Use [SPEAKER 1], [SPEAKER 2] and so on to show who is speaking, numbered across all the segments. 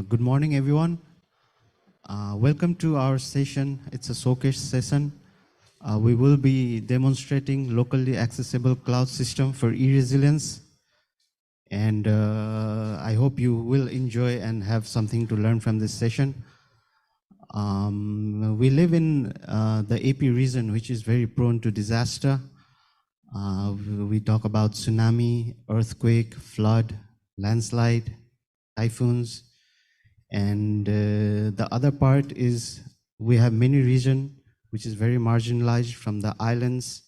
[SPEAKER 1] Good morning, everyone. Welcome to our session. It's a showcase session. We will be demonstrating locally accessible cloud system for e-resilience. And I hope you will enjoy and have something to learn from this session. We live in the AP region, which is very prone to disaster. We talk about tsunami, earthquake, flood, landslide, typhoons. And the other part is we have many regions which is very marginalized, from the islands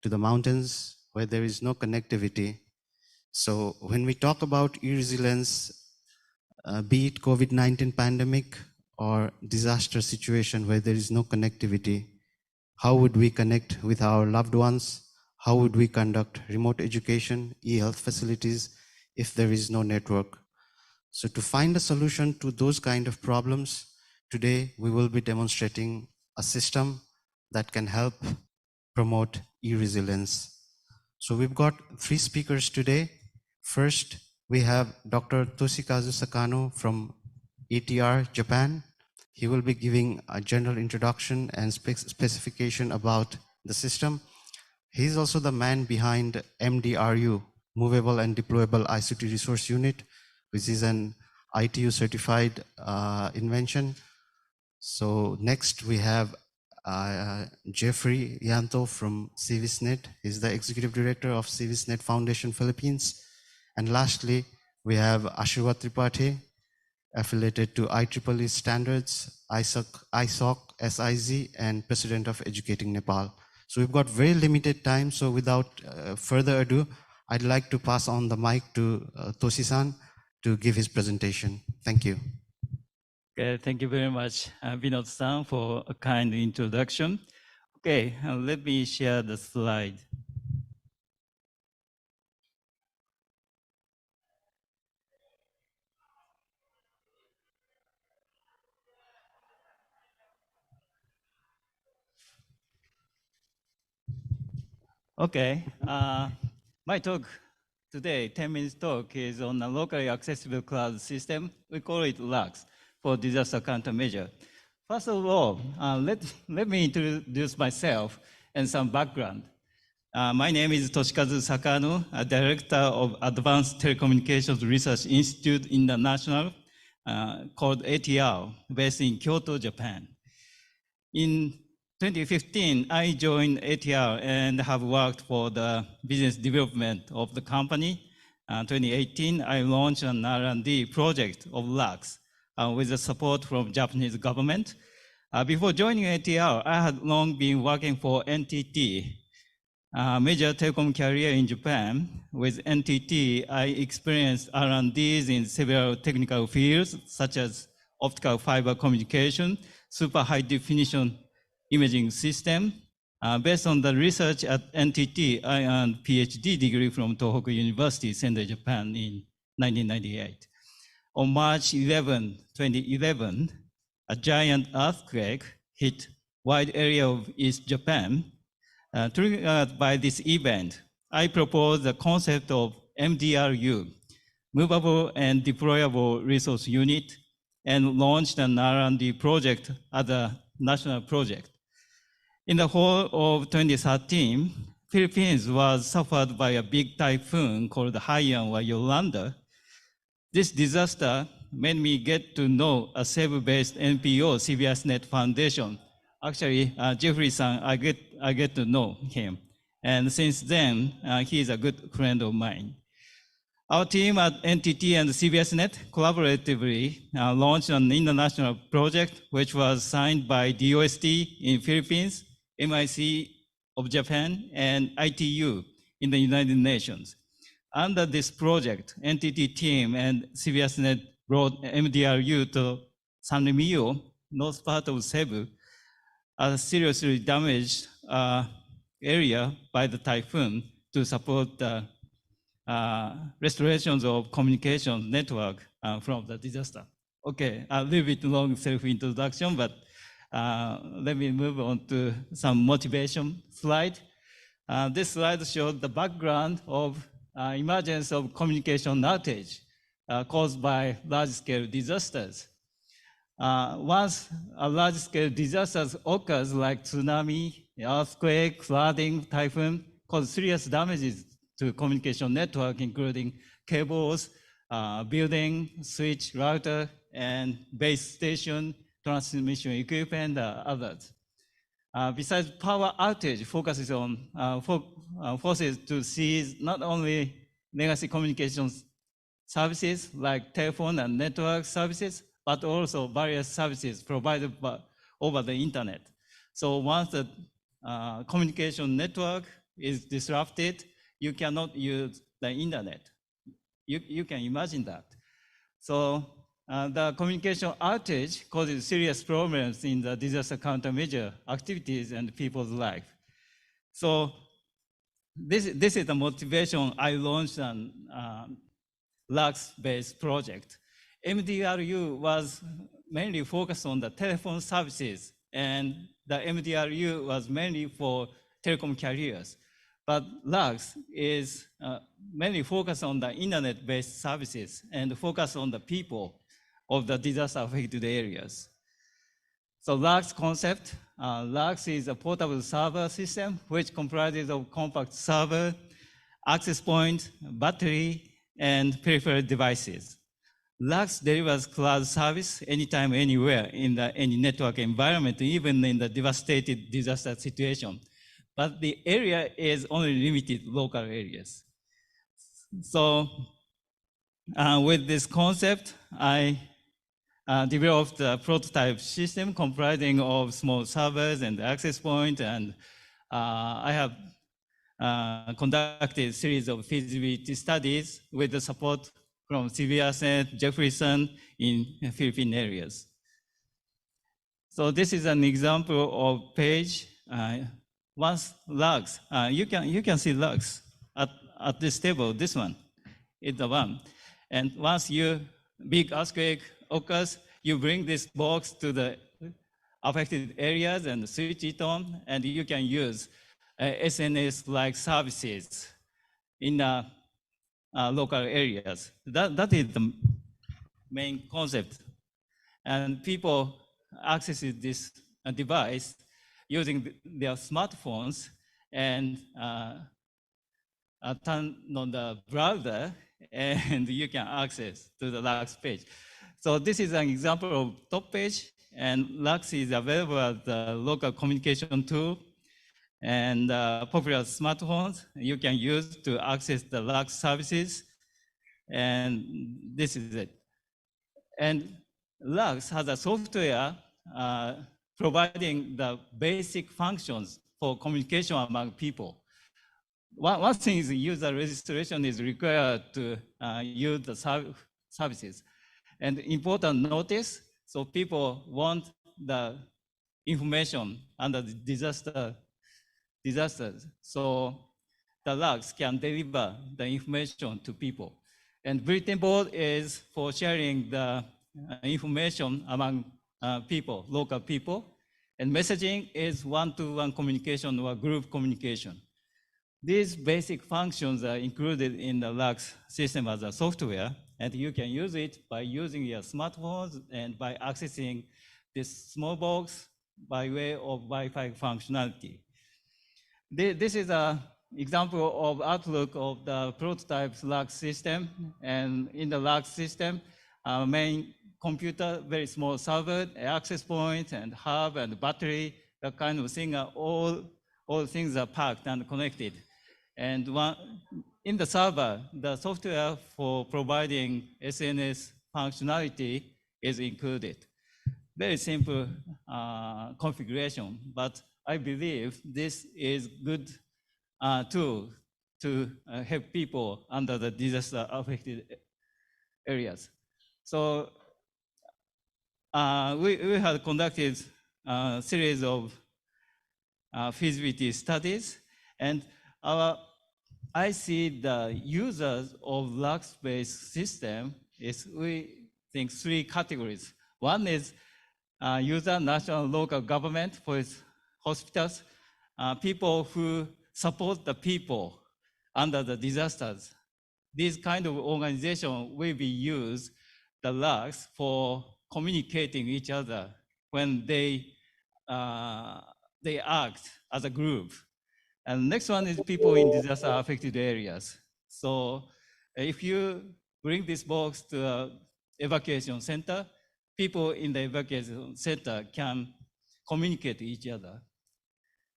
[SPEAKER 1] to the mountains where there is no connectivity. So when we talk about e-resilience, be it COVID-19 pandemic or disaster situation where there is no connectivity, how would we connect with our loved ones? How would we conduct remote education, e-health facilities if there is no network? So to find a solution to those kind of problems, today we will be demonstrating a system that can help promote e-resilience. So we've got 3 speakers today. First, we have Dr. Toshikazu Sakano from ATR, Japan. He will be giving a general introduction and specification about the system. He's also the man behind MDRU, Movable and Deployable ICT Resource Unit, which is an ITU certified invention. So next we have Jeffrey Llanto from CViS. He's the Executive Director of CViS Foundation Philippines. And lastly, we have Ashirwad Tripathy, affiliated to IEEE standards, ISOC, SIZ, and President of Educating Nepal. So we've got very limited time, so without further ado, I'd like to pass on the mic to Toshi-san to give his presentation. Thank you.
[SPEAKER 2] Okay, thank you very much, Binod-san, for a kind introduction. Okay, let me share the slide. Okay, my talk today, 10 minutes talk, is on a locally accessible cloud system. We call it LACS, for disaster countermeasure. First of all, let me introduce myself and some background. My name is Toshikazu Sakano, a director of Advanced Telecommunications Research Institute International, called ATR, based in Kyoto, Japan. In 2015, I joined ATR and have worked for the business development of the company. 2018, I launched an R&D project of LACS with the support from Japanese government. Before joining ATR, I had long been working for NTT, a major telecom carrier in Japan. With NTT, I experienced R&Ds in several technical fields, such as optical fiber communication, super high definition imaging system. Based on the research at NTT, I earned PhD degree from Tohoku University, Sendai, Japan in 1998. On March 11, 2011, a giant earthquake hit wide area of East Japan. Triggered by this event, I proposed the concept of MDRU, Movable and Deployable Resource Unit, and launched an R&D project as a national project. In the whole of 2013, Philippines was suffered by a big typhoon called Haiyan or Yolanda. This disaster made me get to know a Cebu-based NPO, CViS Foundation. Actually, Jeffrey-san, I get to know him. And since then, he is a good friend of mine. Our team at NTT and CViS collaboratively launched an international project, which was signed by DOST in Philippines, MIC of Japan, and ITU in the United Nations. Under this project, NTT team and CViS brought MDRU to San Remillo, north part of Cebu, a seriously damaged area by the typhoon, to support the restorations of communication network from the disaster. Okay, a little bit long self-introduction, but let me move on to some motivation slide. This slide shows the background of emergence of communication outage. caused by large-scale disasters. Once a large-scale disaster occurs, like tsunami, earthquake, flooding, typhoon, cause serious damages to communication network, including cables, building, switch, router, and base station, transmission equipment, others. Besides, power outage focuses on forces to seize not only legacy communications services like telephone and network services, but also various services provided over the internet. So once the communication network is disrupted, you cannot use the internet. You can imagine that. So the communication outage causes serious problems in the disaster countermeasure activities and people's life. So this is the motivation I launched an LUX-based project. MDRU was mainly focused on the telephone services, and the MDRU was mainly for telecom carriers. But LUX is mainly focused on the internet-based services and focused on the people of the disaster-affected areas. So LUX concept, LUX is a portable server system which comprises of compact server, access point, battery, and peripheral devices. LUX delivers cloud service anytime, anywhere in any network environment, even in the devastated disaster situation. But the area is only limited local areas. So with this concept, I developed a prototype system comprising of small servers and access point, and I have conducted a series of feasibility studies with the support from CViS, Jefferson in Philippine areas. So this is an example of page. Once LUX, you can see LUX at this table. This one is the one. And once big earthquake occurs, you bring this box to the affected areas and switch it on, and you can use SNS-like services in local areas. That is the main concept. And people access this device using their smartphones and turn on the browser, and you can access to the LUX page. So this is an example of top page, and LUX is available as a local communication tool and popular smartphones you can use to access the LUX services, and this is it. And LUX has a software providing the basic functions for communication among people. One thing is user registration is required to use the services. And important notice, so people want the information under the disasters. So the LUX can deliver the information to people. And bulletin board is for sharing the information among people, local people. And messaging is one-to-one communication or group communication. These basic functions are included in the LUX system as a software, and you can use it by using your smartphones and by accessing this small box by way of Wi-Fi functionality. This is an example of outlook of the prototype LUX system. And in the LUX system, main computer, very small server, access point, and hub, and battery, that kind of thing, all things are packed and connected. And in the server, the software for providing SNS functionality is included. Very simple configuration, but I believe this is good tool to help people under the disaster-affected areas. So we have conducted a series of feasibility studies, and I see the users of LUX-based system is, we think, three categories. One is user, national, local government for its hospitals, people who support the people under the disasters, this kind of organization will be used, the LACs, for communicating each other when they act as a group. And next one is people in disaster affected areas. So if you bring this box to an evacuation center, people in the evacuation center can communicate to each other.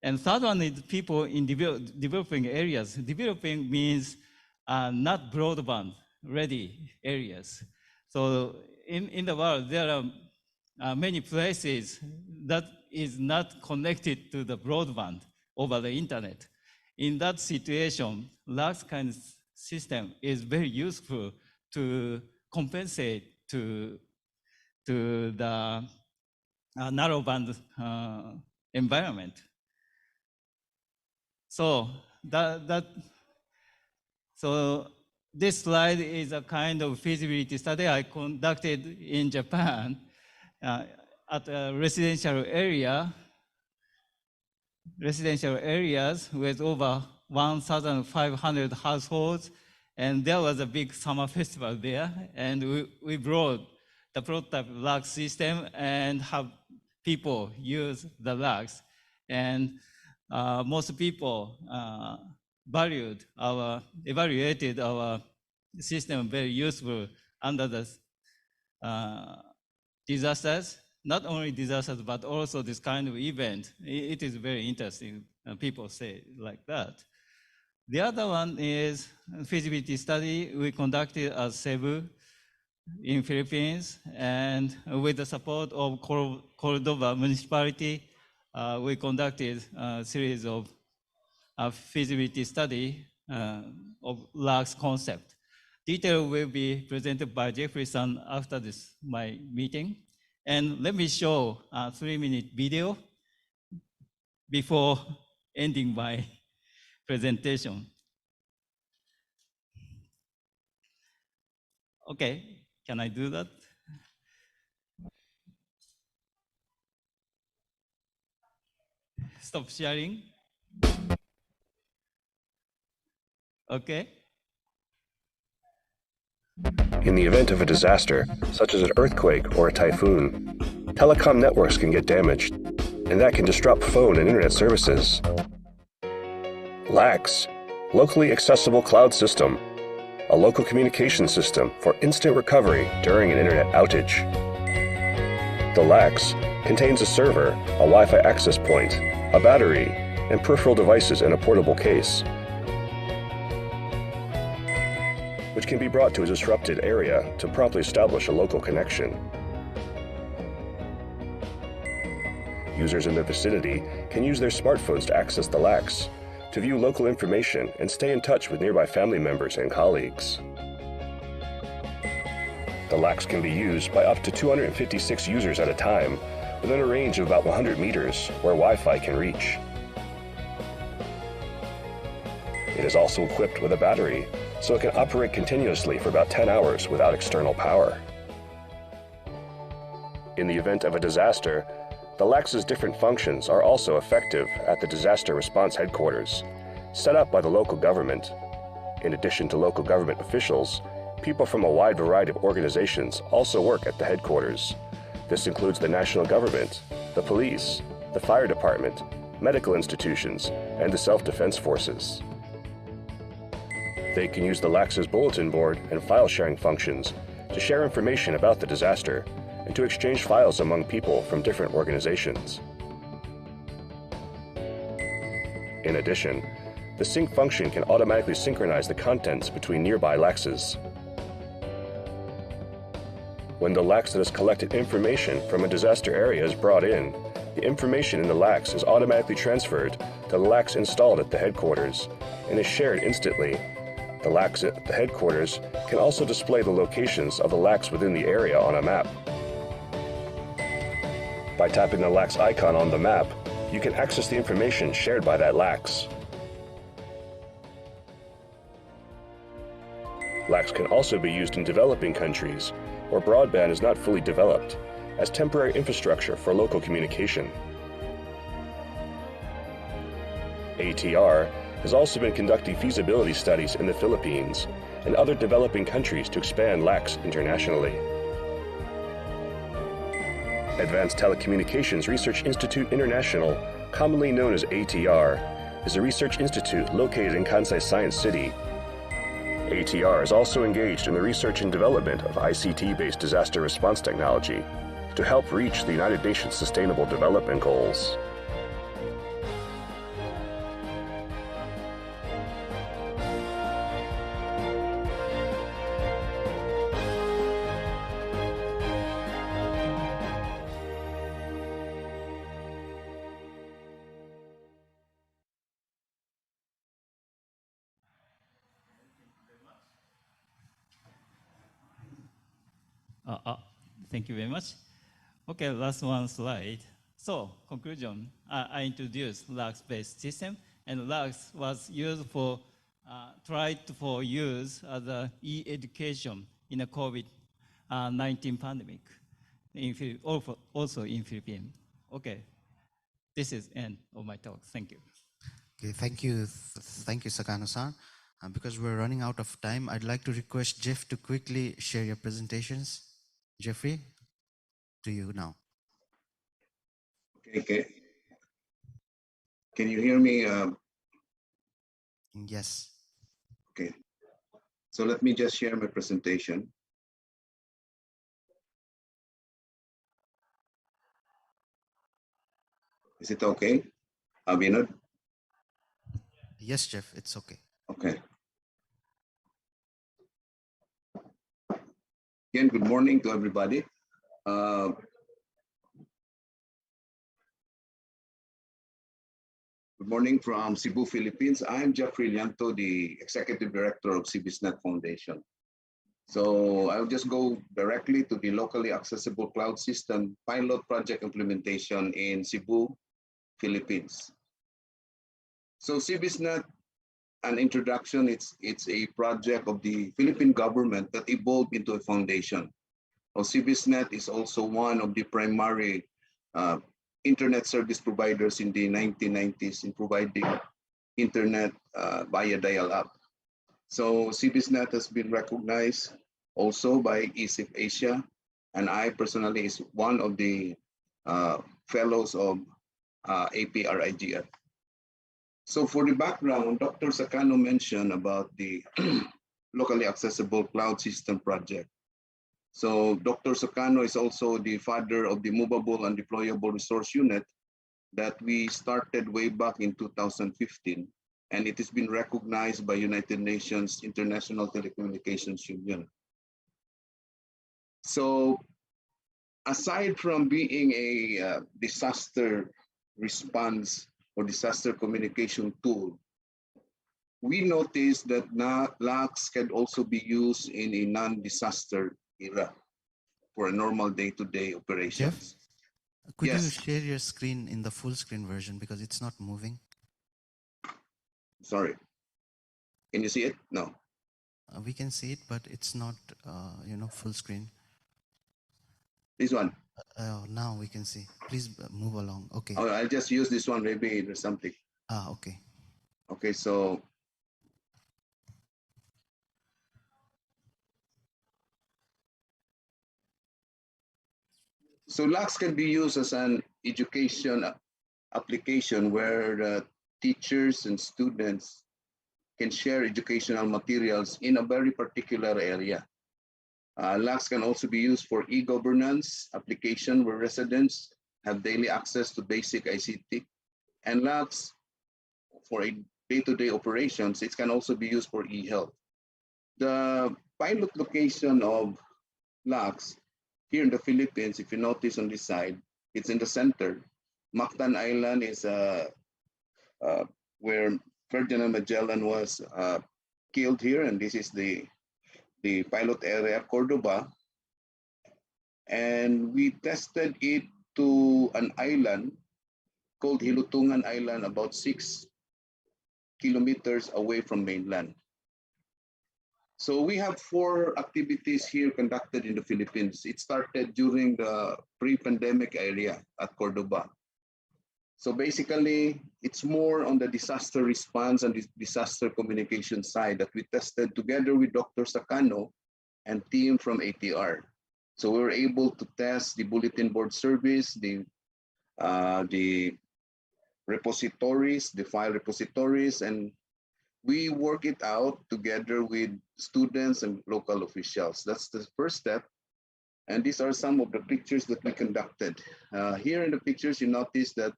[SPEAKER 2] And third one is people in developing areas. Developing means not broadband ready areas. So in the world, there are many places that is not connected to the broadband over the internet. In that situation, LACS kind of system is very useful to compensate to the narrowband environment. So so this slide is a kind of feasibility study I conducted in Japan at a residential areas with over 1,500 households, and there was a big summer festival there, and we brought the prototype LACS system and have people use the LACS, and most people evaluated our system very useful under the disasters, not only disasters, but also this kind of event. It is very interesting, people say like that. The other one is feasibility study we conducted at Cebu in Philippines, and with the support of Cordova municipality, we conducted a series of feasibility study of LACS concept. Detail will be presented by Jeffrey-san after my meeting. And let me show a 3-minute video before ending my presentation. Okay, can I do that? Stop sharing. Okay.
[SPEAKER 3] In the event of a disaster, such as an earthquake or a typhoon, telecom networks can get damaged, and that can disrupt phone and internet services. LACS, Locally Accessible Cloud System, a local communication system for instant recovery during an internet outage. The LACS contains a server, a Wi-Fi access point, a battery, and peripheral devices in a portable case, which can be brought to a disrupted area to promptly establish a local connection. Users in the vicinity can use their smartphones to access the LACS, to view local information and stay in touch with nearby family members and colleagues. The LACS can be used by up to 256 users at a time within a range of about 100 meters where Wi-Fi can reach. It is also equipped with a battery, so it can operate continuously for about 10 hours without external power. In the event of a disaster, the LACS's different functions are also effective at the Disaster Response Headquarters, set up by the local government. In addition to local government officials, people from a wide variety of organizations also work at the headquarters. This includes the national government, the police, the fire department, medical institutions, and the self-defense forces. They can use the LACS's bulletin board and file sharing functions to share information about the disaster and to exchange files among people from different organizations. In addition, the sync function can automatically synchronize the contents between nearby LACSs. When the LACS that has collected information from a disaster area is brought in, the information in the LACS is automatically transferred to the LACS installed at the headquarters and is shared instantly. The LACS at the headquarters can also display the locations of the LACS within the area on a map. By tapping the LACS icon on the map, you can access the information shared by that LACS. LACS can also be used in developing countries where broadband is not fully developed as temporary infrastructure for local communication. ATR has also been conducting feasibility studies in the Philippines and other developing countries to expand LACS internationally. Advanced Telecommunications Research Institute International, commonly known as ATR, is a research institute located in Kansai Science City. ATR is also engaged in the research and development of ICT-based disaster response technology to help reach the United Nations Sustainable Development Goals.
[SPEAKER 2] Thank you very much. Okay, last one slide. So, conclusion, I introduced LACS-based system, and LACS was used for, tried for use as a e-education in a COVID-19 pandemic, also in Philippines. Okay, this is end of my talk. Thank you.
[SPEAKER 1] Okay, thank you, Sakano-san. Because we're running out of time, I'd like to request Jeff to quickly share your presentations. Jeffrey, to you now.
[SPEAKER 4] Okay. Can you hear me?
[SPEAKER 1] Yes.
[SPEAKER 4] Okay. So let me just share my presentation. Is it okay? Binod?
[SPEAKER 1] Yes, Jeff, it's okay.
[SPEAKER 4] Okay. Again, good morning to everybody. Good morning from Cebu, Philippines. I'm Jeffrey Llanto, the Executive Director of CViS Foundation. So I'll just go directly to the locally accessible cloud system pilot project implementation in Cebu, Philippines. So CViS, an introduction, it's a project of the Philippine government that evolved into a foundation. Well, CViS is also one of the primary internet service providers in the 1990s in providing internet via dial-up. So CViS has been recognized also by ESIF Asia, and I personally is one of the fellows of APrIGF. So for the background, Dr. Sakano mentioned about the locally accessible cloud system project. So Dr. Sakano is also the father of the movable and deployable resource unit that we started way back in 2015, and it has been recognized by United Nations International Telecommunications Union. So aside from being a disaster response or disaster communication tool, we noticed that LACS can also be used in a non-disaster era for a normal day-to-day operations.
[SPEAKER 1] Jeff, could
[SPEAKER 4] Yes.
[SPEAKER 1] you share your screen in the full screen version because it's not moving?
[SPEAKER 4] Sorry. Can you see it? No.
[SPEAKER 1] We can see it, but it's not, full screen.
[SPEAKER 4] This one.
[SPEAKER 1] Now we can see. Please move along. Okay.
[SPEAKER 4] Oh, I'll just use this one. Maybe there's something.
[SPEAKER 1] Okay.
[SPEAKER 4] Okay, so LACS can be used as an education application where teachers and students can share educational materials in a very particular area. LACS can also be used for e-governance application where residents have daily access to basic ICT. And LACS for a day-to-day operations, it can also be used for e-health. The pilot location of LACS here in the Philippines, if you notice on this side, it's in the center. Mactan Island is where Ferdinand Magellan was killed here, and this is the pilot area, Cordoba. And we tested it to an island called Hilutungan Island, about 6 kilometers away from mainland. So we have 4 activities here conducted in the Philippines. It started during the pre-pandemic area at Cordoba. So basically, it's more on the disaster response and disaster communication side that we tested together with Dr. Sakano and team from ATR. So we were able to test the bulletin board service, the repositories, the file repositories, and we work it out together with students and local officials. That's the first step. And these are some of the pictures that we conducted. Here in the pictures, you notice that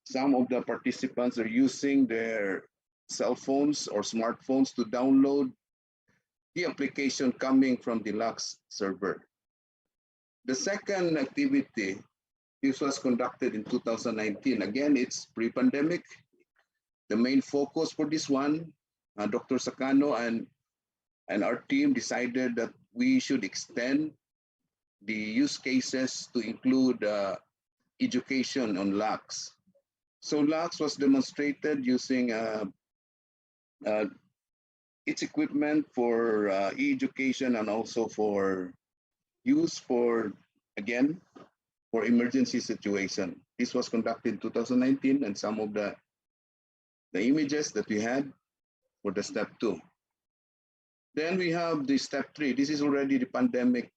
[SPEAKER 4] some of the participants are using their cell phones or smartphones to download the application coming from the LUX server. The second activity, this was conducted in 2019. Again, it's pre-pandemic. The main focus for this one, Dr. Sakano and our team decided that we should extend the use cases to include education on LUX. So LUX was demonstrated using its equipment for e-education and also for use for, again, for emergency situation. This was conducted in 2019, and some of the images that we had for the step 2. Then we have the step 3. This is already the pandemic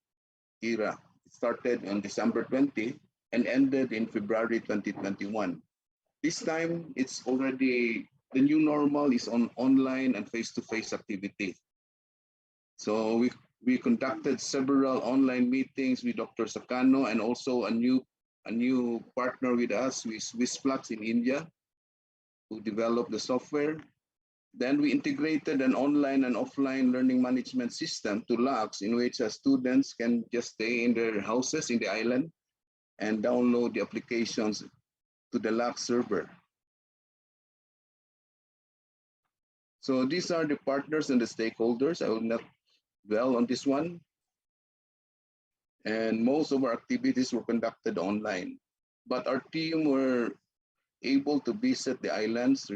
[SPEAKER 4] era. It started on December 20 and ended in February 2021. This time, it's already, the new normal is on online and face-to-face activity. So we conducted several online meetings with Dr. Sakano and also a new partner with us, with SwissFlux in India, who developed the software. Then we integrated an online and offline learning management system to LUX, in which students can just stay in their houses in the island and download the applications to the LUX server. So these are the partners and the stakeholders. I will not dwell on this one. And most of our activities were conducted online, but our team were able to visit the islands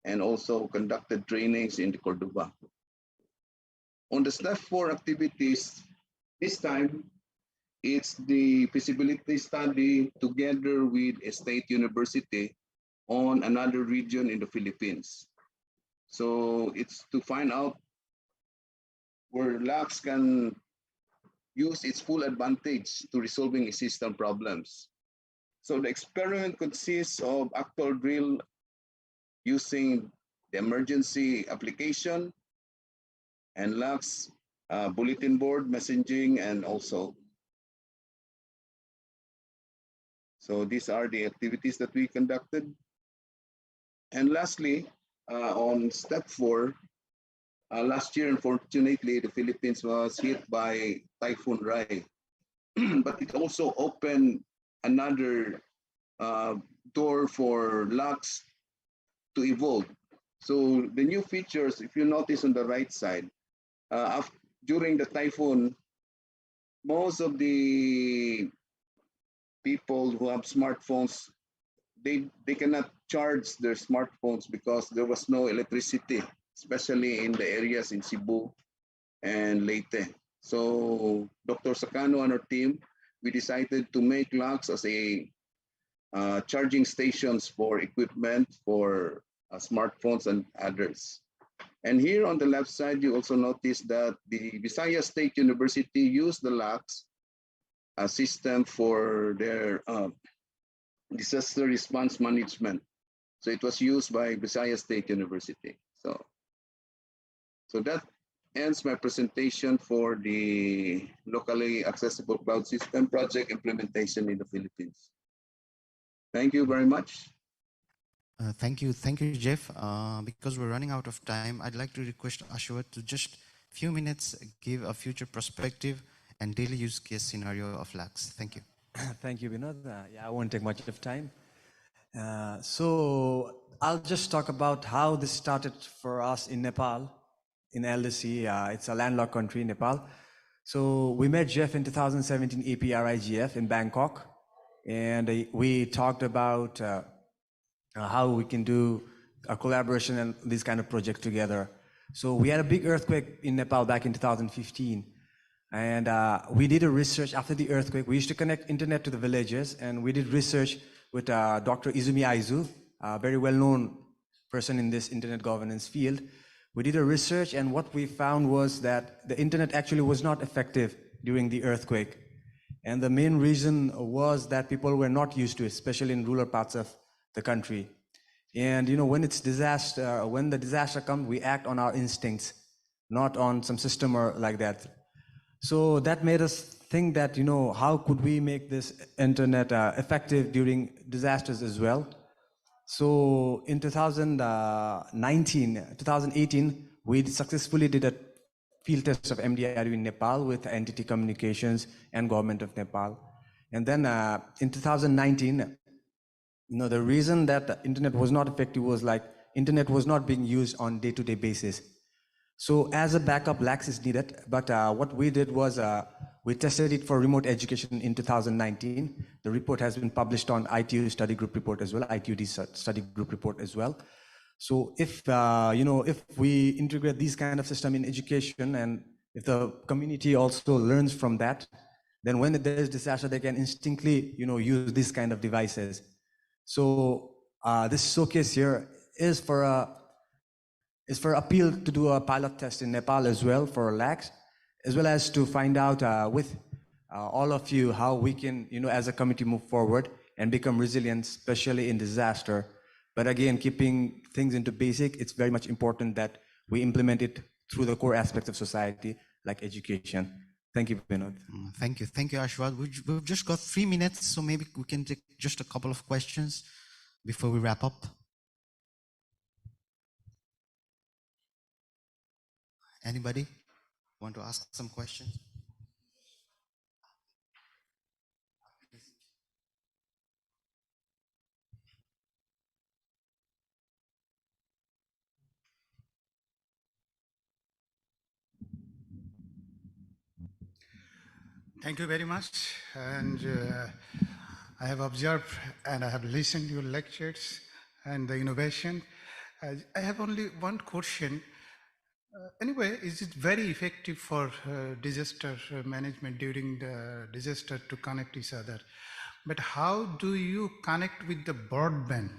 [SPEAKER 4] and also conducted trainings in the Cordoba. On the step 4 activities, this time, it's the feasibility study together with a state university on another region in the Philippines. So it's to find out where LUX can use its full advantage to resolving existing problems. So the experiment consists of actual drill using the emergency application and LUX bulletin board messaging, and also. So these are the activities that we conducted. And lastly, on step 4, last year, unfortunately, the Philippines was hit by Typhoon Rai, but it also opened another door for LUX to evolve. So the new features, if you notice on the right side, during the typhoon, most of the people who have smartphones, they cannot charge their smartphones because there was no electricity, especially in the areas in Cebu and Leyte. So Dr. Sakano and our team, we decided to make LUX as a charging stations for equipment for smartphones and others. And here on the left side, you also notice that the Visayas State University used the LUX system for their disaster response management. So it was used by Visayas State University. So that ends my presentation for the locally accessible cloud system project implementation in the Philippines. Thank you very much.
[SPEAKER 1] Thank you, Jeff. Because we're running out of time, I'd like to request Ashirwad to just a few minutes give a future perspective and daily use case scenario of LUX. Thank you.
[SPEAKER 5] Thank you, Binod. Yeah, I won't take much of time. So I'll just talk about how this started for us in Nepal, in LDC. It's a landlocked country, Nepal. So we met Jeff in 2017 APrIGF in Bangkok, and we talked about how we can do a collaboration and this kind of project together. So we had a big earthquake in Nepal back in 2015. And we did a research after the earthquake. We used to connect internet to the villages, and we did research with Dr. Izumi Aizu, a very well-known person in this internet governance field. We did a research, and what we found was that the internet actually was not effective during the earthquake. And the main reason was that people were not used to it, especially in rural parts of the country. And you know, when the disaster comes, we act on our instincts, not on some system or like that. So that made us think that, you know, how could we make this internet effective during disasters as well? So in 2018, we successfully did a field test of MDRU in Nepal with NTT Communications and government of Nepal. And then in 2019, you know, the reason that the internet was not effective was like internet was not being used on day-to-day basis. So as a backup, LAX is needed, but what we did was we tested it for remote education in 2019. The report has been published on ITU study group report as well, ITUD study group report as well. So if, you know, if we integrate these kind of system in education, and if the community also learns from that, then when there is disaster, they can instinctively, you know, use these kind of devices. So this showcase here is for appeal to do a pilot test in Nepal as well for LAX, as well as to find out with all of you how we can, you know, as a community move forward and become resilient, especially in disaster. But again, keeping things into basic, it's very much important that we implement it through the core aspects of society, like education. Thank you, Binod.
[SPEAKER 1] Thank you, Ashirwad. We've just got 3 minutes, so maybe we can take just a couple of questions before we wrap up. Anybody want to ask some questions?
[SPEAKER 6] Thank you very much. And I have observed and I have listened to your lectures and the innovation. I have only one question. Anyway, is it very effective for disaster management during the disaster to connect each other? But how do you connect with the broadband?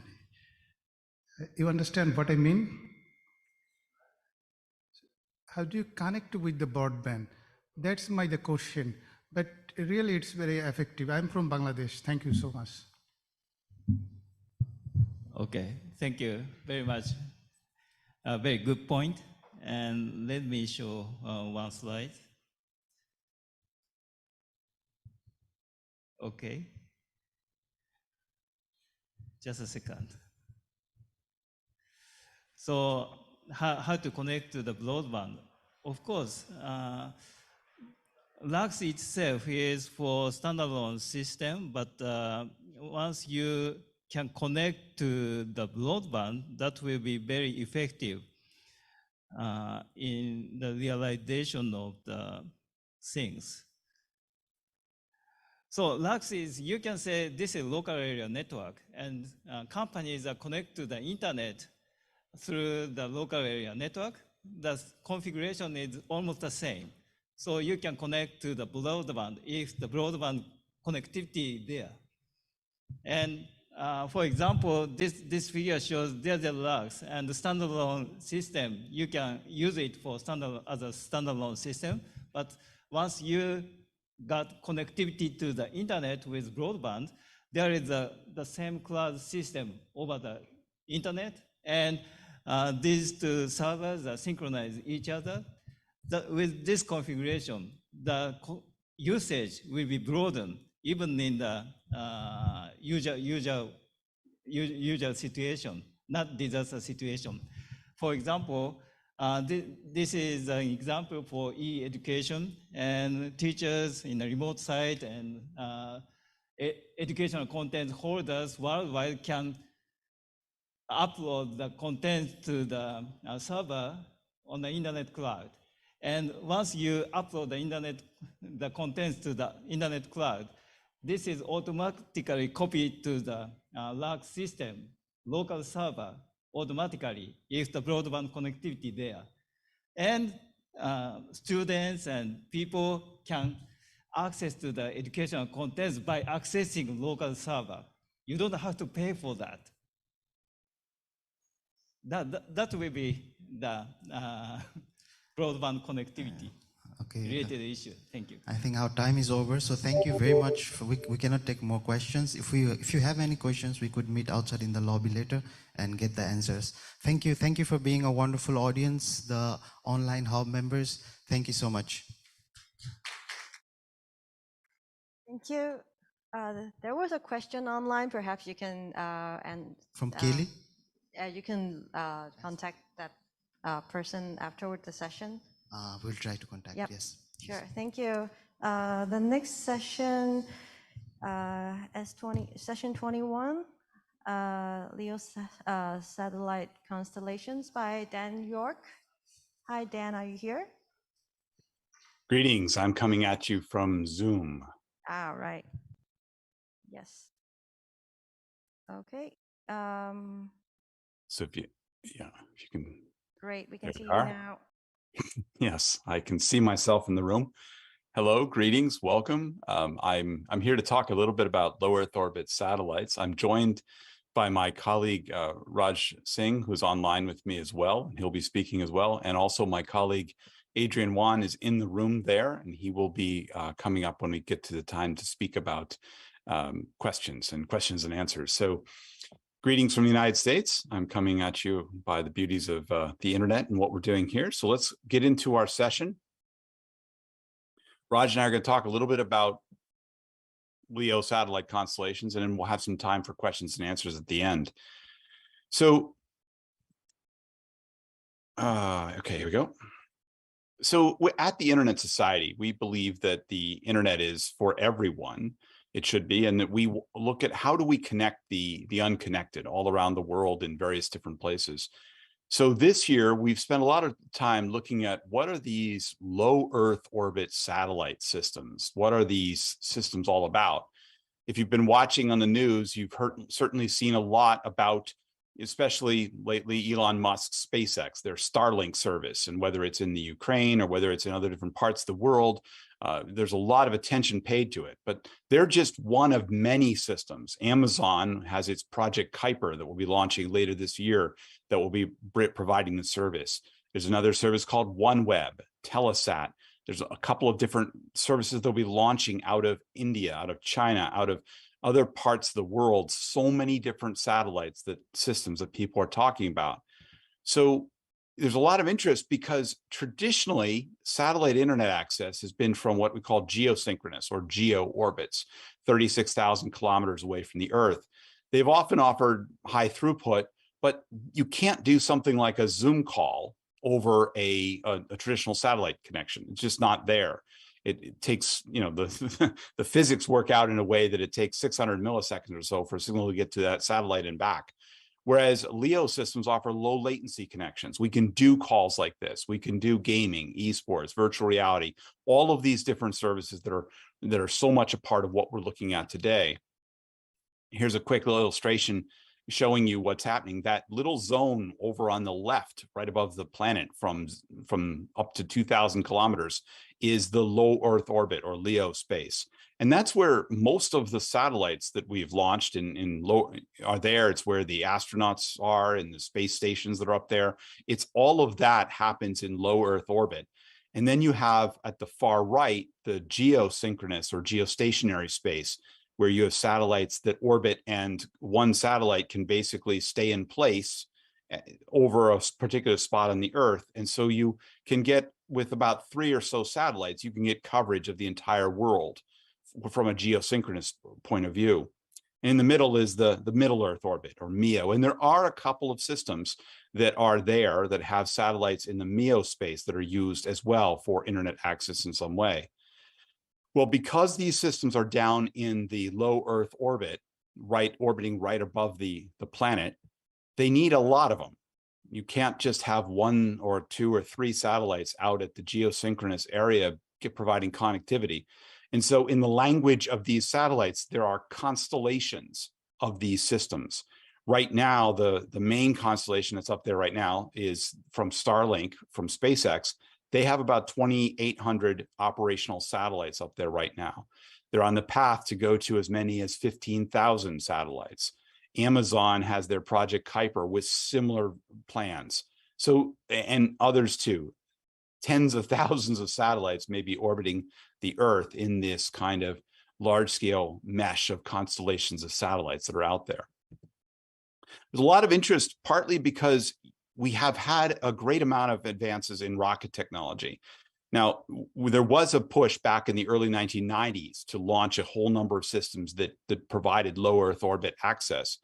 [SPEAKER 6] You understand what I mean? How do you connect with the broadband? That's the question. But really, it's very effective. I'm from Bangladesh. Thank you so much.
[SPEAKER 2] Okay, thank you very much. A very good point. And let me show one slide. Okay. Just a second. So how to connect to the broadband? Of course, LAX itself is for standalone system, but once you can connect to the broadband, that will be very effective in the realization of the things. So LAX is, you can say this is local area network, and companies are connected to the internet through the local area network. The configuration is almost the same. So you can connect to the broadband if the broadband connectivity is there. And for example, this figure shows there's a LAX and the standalone system. You can use it for as a standalone system, but once you got connectivity to the internet with broadband, there is the same cloud system over the internet, and these two servers are synchronize each other. With this configuration, the usage will be broadened even in the usual situation, not disaster situation. For example, this is an example for e-education, and teachers in a remote site and educational content holders worldwide can upload the content to the server on the internet cloud. And once you upload the contents to the internet cloud, this is automatically copied to the LAX system, local server, automatically if the broadband connectivity there. And students and people can access to the educational contents by accessing local server. You don't have to pay for that. That will be the broadband connectivity related issue. Thank you.
[SPEAKER 1] I think our time is over, so thank you very much. We cannot take more questions. If you have any questions, we could meet outside in the lobby later and get the answers. Thank you. Thank you for being a wonderful audience, the online hub members. Thank you so much.
[SPEAKER 7] Thank you. There was a question online. Perhaps you can
[SPEAKER 1] From Kaylee?
[SPEAKER 7] You can contact that person afterward the session.
[SPEAKER 1] We'll try to contact.
[SPEAKER 7] Yep.
[SPEAKER 1] Yes.
[SPEAKER 7] Sure. Thank you. The next session, session 21, LEO satellite constellations by Dan York. Hi, Dan. Are you here?
[SPEAKER 8] Greetings. I'm coming at you from Zoom.
[SPEAKER 7] Ah, right. Yes. Okay.
[SPEAKER 8] So if you can.
[SPEAKER 7] Great. We can see you now.
[SPEAKER 8] Yes, I can see myself in the room. Hello, greetings, welcome. I'm here to talk a little bit about low Earth orbit satellites. I'm joined by my colleague Raj Singh, who's online with me as well, and he'll be speaking as well. And also my colleague Adrian Wan is in the room there, and he will be coming up when we get to the time to speak about questions and answers. So greetings from the United States. I'm coming at you by the beauties of the internet and what we're doing here. So let's get into our session. Raj and I are going to talk a little bit about LEO satellite constellations, and then we'll have some time for questions and answers at the end. So, okay, here we go. So at the Internet Society, we believe that the internet is for everyone. It should be, and that we look at how do we connect the unconnected all around the world in various different places. So this year, we've spent a lot of time looking at what are these low Earth orbit satellite systems? What are these systems all about? If you've been watching on the news, you've certainly seen a lot about, especially lately, Elon Musk's SpaceX, their Starlink service, and whether it's in the Ukraine or whether it's in other different parts of the world, there's a lot of attention paid to it, but they're just one of many systems. Amazon has its Project Kuiper that will be launching later this year that will be providing the service. There's another service called OneWeb, Telesat. There's a couple of different services they'll be launching out of India, out of China, out of other parts of the world. So many different satellites, systems that people are talking about. So there's a lot of interest because traditionally satellite internet access has been from what we call geosynchronous or geo orbits, 36,000 kilometers away from the Earth. They've often offered high throughput, but you can't do something like a Zoom call over a traditional satellite connection. It's just not there. It takes, the physics work out in a way that it takes 600 milliseconds or so for a signal to get to that satellite and back. Whereas LEO systems offer low latency connections. We can do calls like this. We can do gaming, esports, virtual reality, all of these different services that are so much a part of what we're looking at today. Here's a quick little illustration showing you what's happening. That little zone over on the left, right above the planet from up to 2,000 kilometers, is the low Earth orbit or LEO space. And that's where most of the satellites that we've launched are there. It's where the astronauts are and the space stations that are up there. It's all of that happens in low Earth orbit. And then you have at the far right, the geosynchronous or geostationary space, where you have satellites that orbit and one satellite can basically stay in place over a particular spot on the Earth. And so you can get, with about 3 or so satellites, you can get coverage of the entire world from a geosynchronous point of view. In the middle is the middle Earth orbit, or MEO. And there are a couple of systems that are there that have satellites in the MEO space that are used as well for internet access in some way. Well, because these systems are down in the low Earth orbit, orbiting right above the planet, they need a lot of them. You can't just have 1 or 2 or 3 satellites out at the geosynchronous area providing connectivity. And so in the language of these satellites, there are constellations of these systems. Right now, the main constellation that's up there right now is from Starlink, from SpaceX. They have about 2,800 operational satellites up there right now. They're on the path to go to as many as 15,000 satellites. Amazon has their Project Kuiper with similar plans. So, and others too. Tens of thousands of satellites may be orbiting the Earth in this kind of large-scale mesh of constellations of satellites that are out there. There's a lot of interest, partly because we have had a great amount of advances in rocket technology. Now, there was a push back in the early 1990s to launch a whole number of systems that provided low Earth orbit access.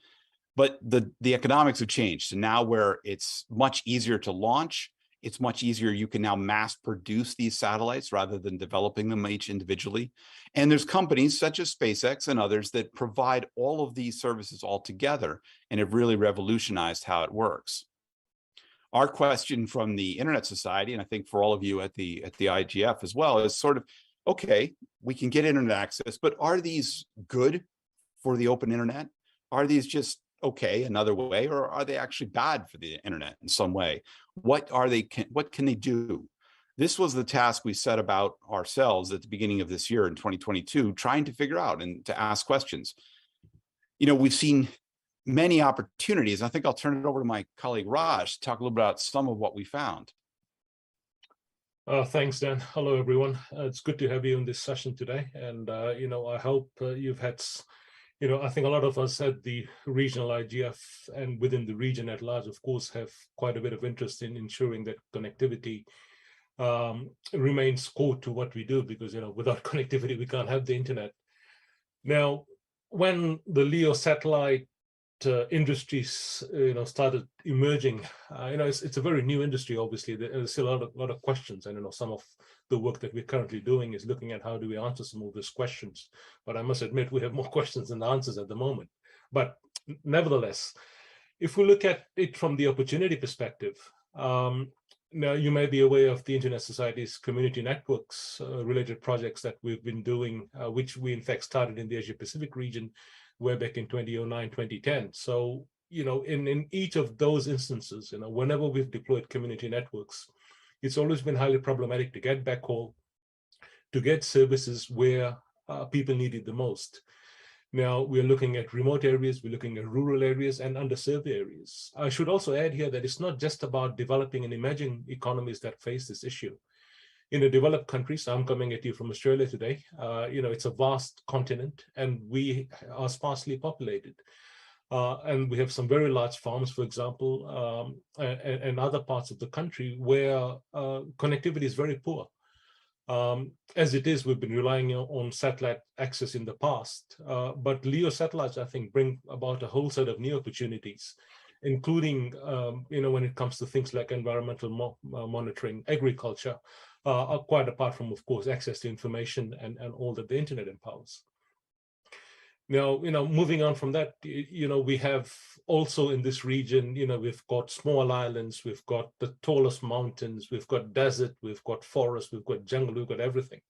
[SPEAKER 8] But the economics have changed. So now where it's much easier to launch, it's much easier. You can now mass produce these satellites rather than developing them each individually. And there's companies such as SpaceX and others that provide all of these services all together and have really revolutionized how it works. Our question from the Internet Society, and I think for all of you at the IGF as well, is sort of, okay, we can get internet access, but are these good for the open internet? Are these just okay another way, or are they actually bad for the internet in some way? What can they do? This was the task we set about ourselves at the beginning of this year in 2022, trying to figure out and to ask questions. You know, we've seen many opportunities. I think I'll turn it over to my colleague Raj to talk a little about some of what we found.
[SPEAKER 9] Thanks, Dan. Hello, everyone. It's good to have you in this session today. And, you know, I hope you've had, you know, I think a lot of us at the regional IGF and within the region at large, of course, have quite a bit of interest in ensuring that connectivity remains core to what we do, because, you know, without connectivity, we can't have the internet. Now, when the LEO satellite industries, you know, started emerging, you know, it's a very new industry. Obviously, there's still a lot of questions, and you know, some of the work that we're currently doing is looking at how do we answer some of those questions. But I must admit, we have more questions than answers at the moment. But nevertheless, if we look at it from the opportunity perspective, now you may be aware of the Internet Society's community networks related projects that we've been doing, which we in fact started in the Asia Pacific region way back in 2009, 2010. So, you know, in each of those instances, you know, whenever we've deployed community networks, it's always been highly problematic to get backhaul, to get services where people need it the most. Now, we're looking at remote areas, we're looking at rural areas and underserved areas. I should also add here that it's not just about developing and emerging economies that face this issue. In the developed countries, I'm coming at you from Australia today, you know, it's a vast continent and we are sparsely populated. And we have some very large farms, for example, and other parts of the country where connectivity is very poor. As it is, we've been relying on satellite access in the past, but LEO satellites, I think, bring about a whole set of new opportunities, including, you know, when it comes to things like environmental monitoring, agriculture, quite apart from, of course, access to information and all that the internet empowers. Now, you know, moving on from that, you know, we have also in this region, you know, we've got small islands, we've got the tallest mountains, we've got desert, we've got forest, we've got jungle, we've got everything.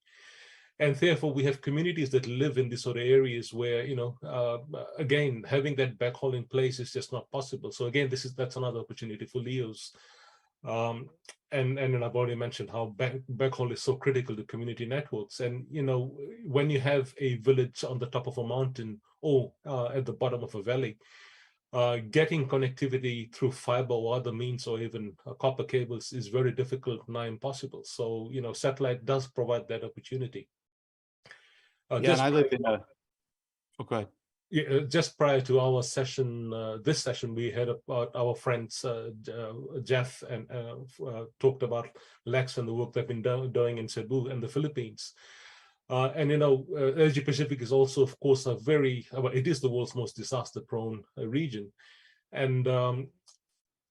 [SPEAKER 9] And therefore, we have communities that live in these sort of areas where, you know, again, having that backhaul in place is just not possible. So again, that's another opportunity for LEOs. And I've already mentioned how backhaul is so critical to community networks. And, you know, when you have a village on the top of a mountain or at the bottom of a valley, getting connectivity through fiber or other means or even copper cables is very difficult, not impossible. So, you know, satellite does provide that opportunity.
[SPEAKER 8] Yeah, and I live in a, oh, go ahead.
[SPEAKER 9] Yeah, just prior to our session, this session, we had about our friends Jeff and talked about Lex and the work they've been doing in Cebu and the Philippines. And, you know, Asia Pacific is also, of course, a very, it is the world's most disaster-prone region. And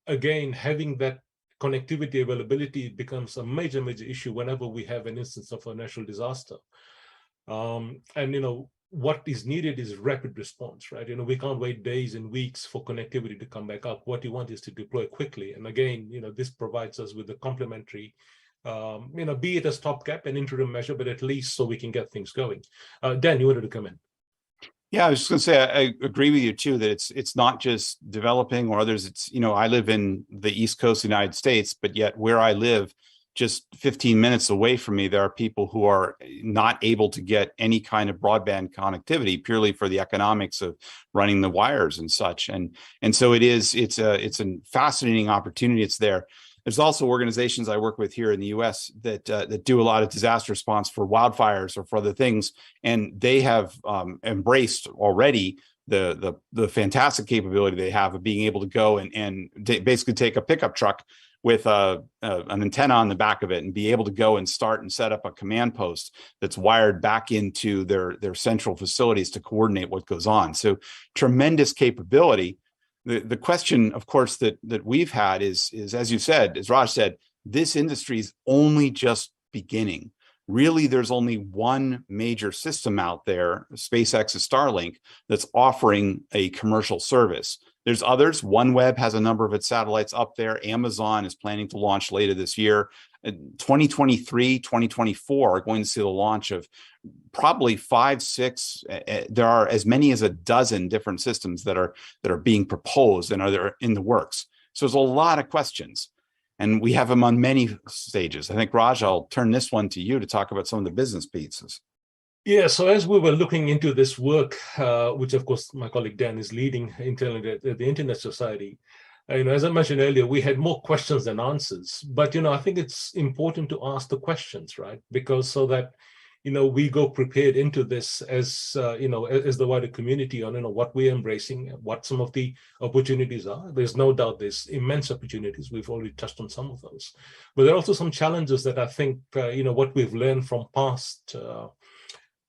[SPEAKER 9] again, having that connectivity availability becomes a major issue whenever we have an instance of a natural disaster. And, you know, what is needed is rapid response, right? You know, we can't wait days and weeks for connectivity to come back up. What you want is to deploy quickly. And again, you know, this provides us with a complementary, you know, be it a stopgap, an interim measure, but at least so we can get things going. Dan, you wanted to come in.
[SPEAKER 8] Yeah, I was just going to say, I agree with you too, that it's not just developing or others. It's, you know, I live in the East Coast of the United States, but yet where I live, just 15 minutes away from me, there are people who are not able to get any kind of broadband connectivity purely for the economics of running the wires and such. And so it's a fascinating opportunity. It's there. There's also organizations I work with here in the U.S. that do a lot of disaster response for wildfires or for other things, and they have embraced already the fantastic capability they have of being able to go and basically take a pickup truck with an antenna on the back of it and be able to go and start and set up a command post that's wired back into their central facilities to coordinate what goes on. So tremendous capability. The question, of course, that we've had is, as you said, as Raj said, this industry is only just beginning. Really, there's only one major system out there, SpaceX's Starlink, that's offering a commercial service. There's others. OneWeb has a number of its satellites up there. Amazon is planning to launch later this year. 2023, 2024 are going to see the launch of probably 5, 6. There are as many as a dozen different systems that are being proposed and are in the works. So there's a lot of questions, and we have them on many stages. I think, Raj, I'll turn this one to you to talk about some of the business pieces.
[SPEAKER 9] Yeah, so as we were looking into this work, which of course my colleague Dan is leading internally at the Internet Society, as I mentioned earlier, we had more questions than answers. But I think it's important to ask the questions, right? Because so that we go prepared into this as as the wider community on what we're embracing, what some of the opportunities are. There's no doubt there's immense opportunities. We've already touched on some of those, but there are also some challenges that I think what we've learned from past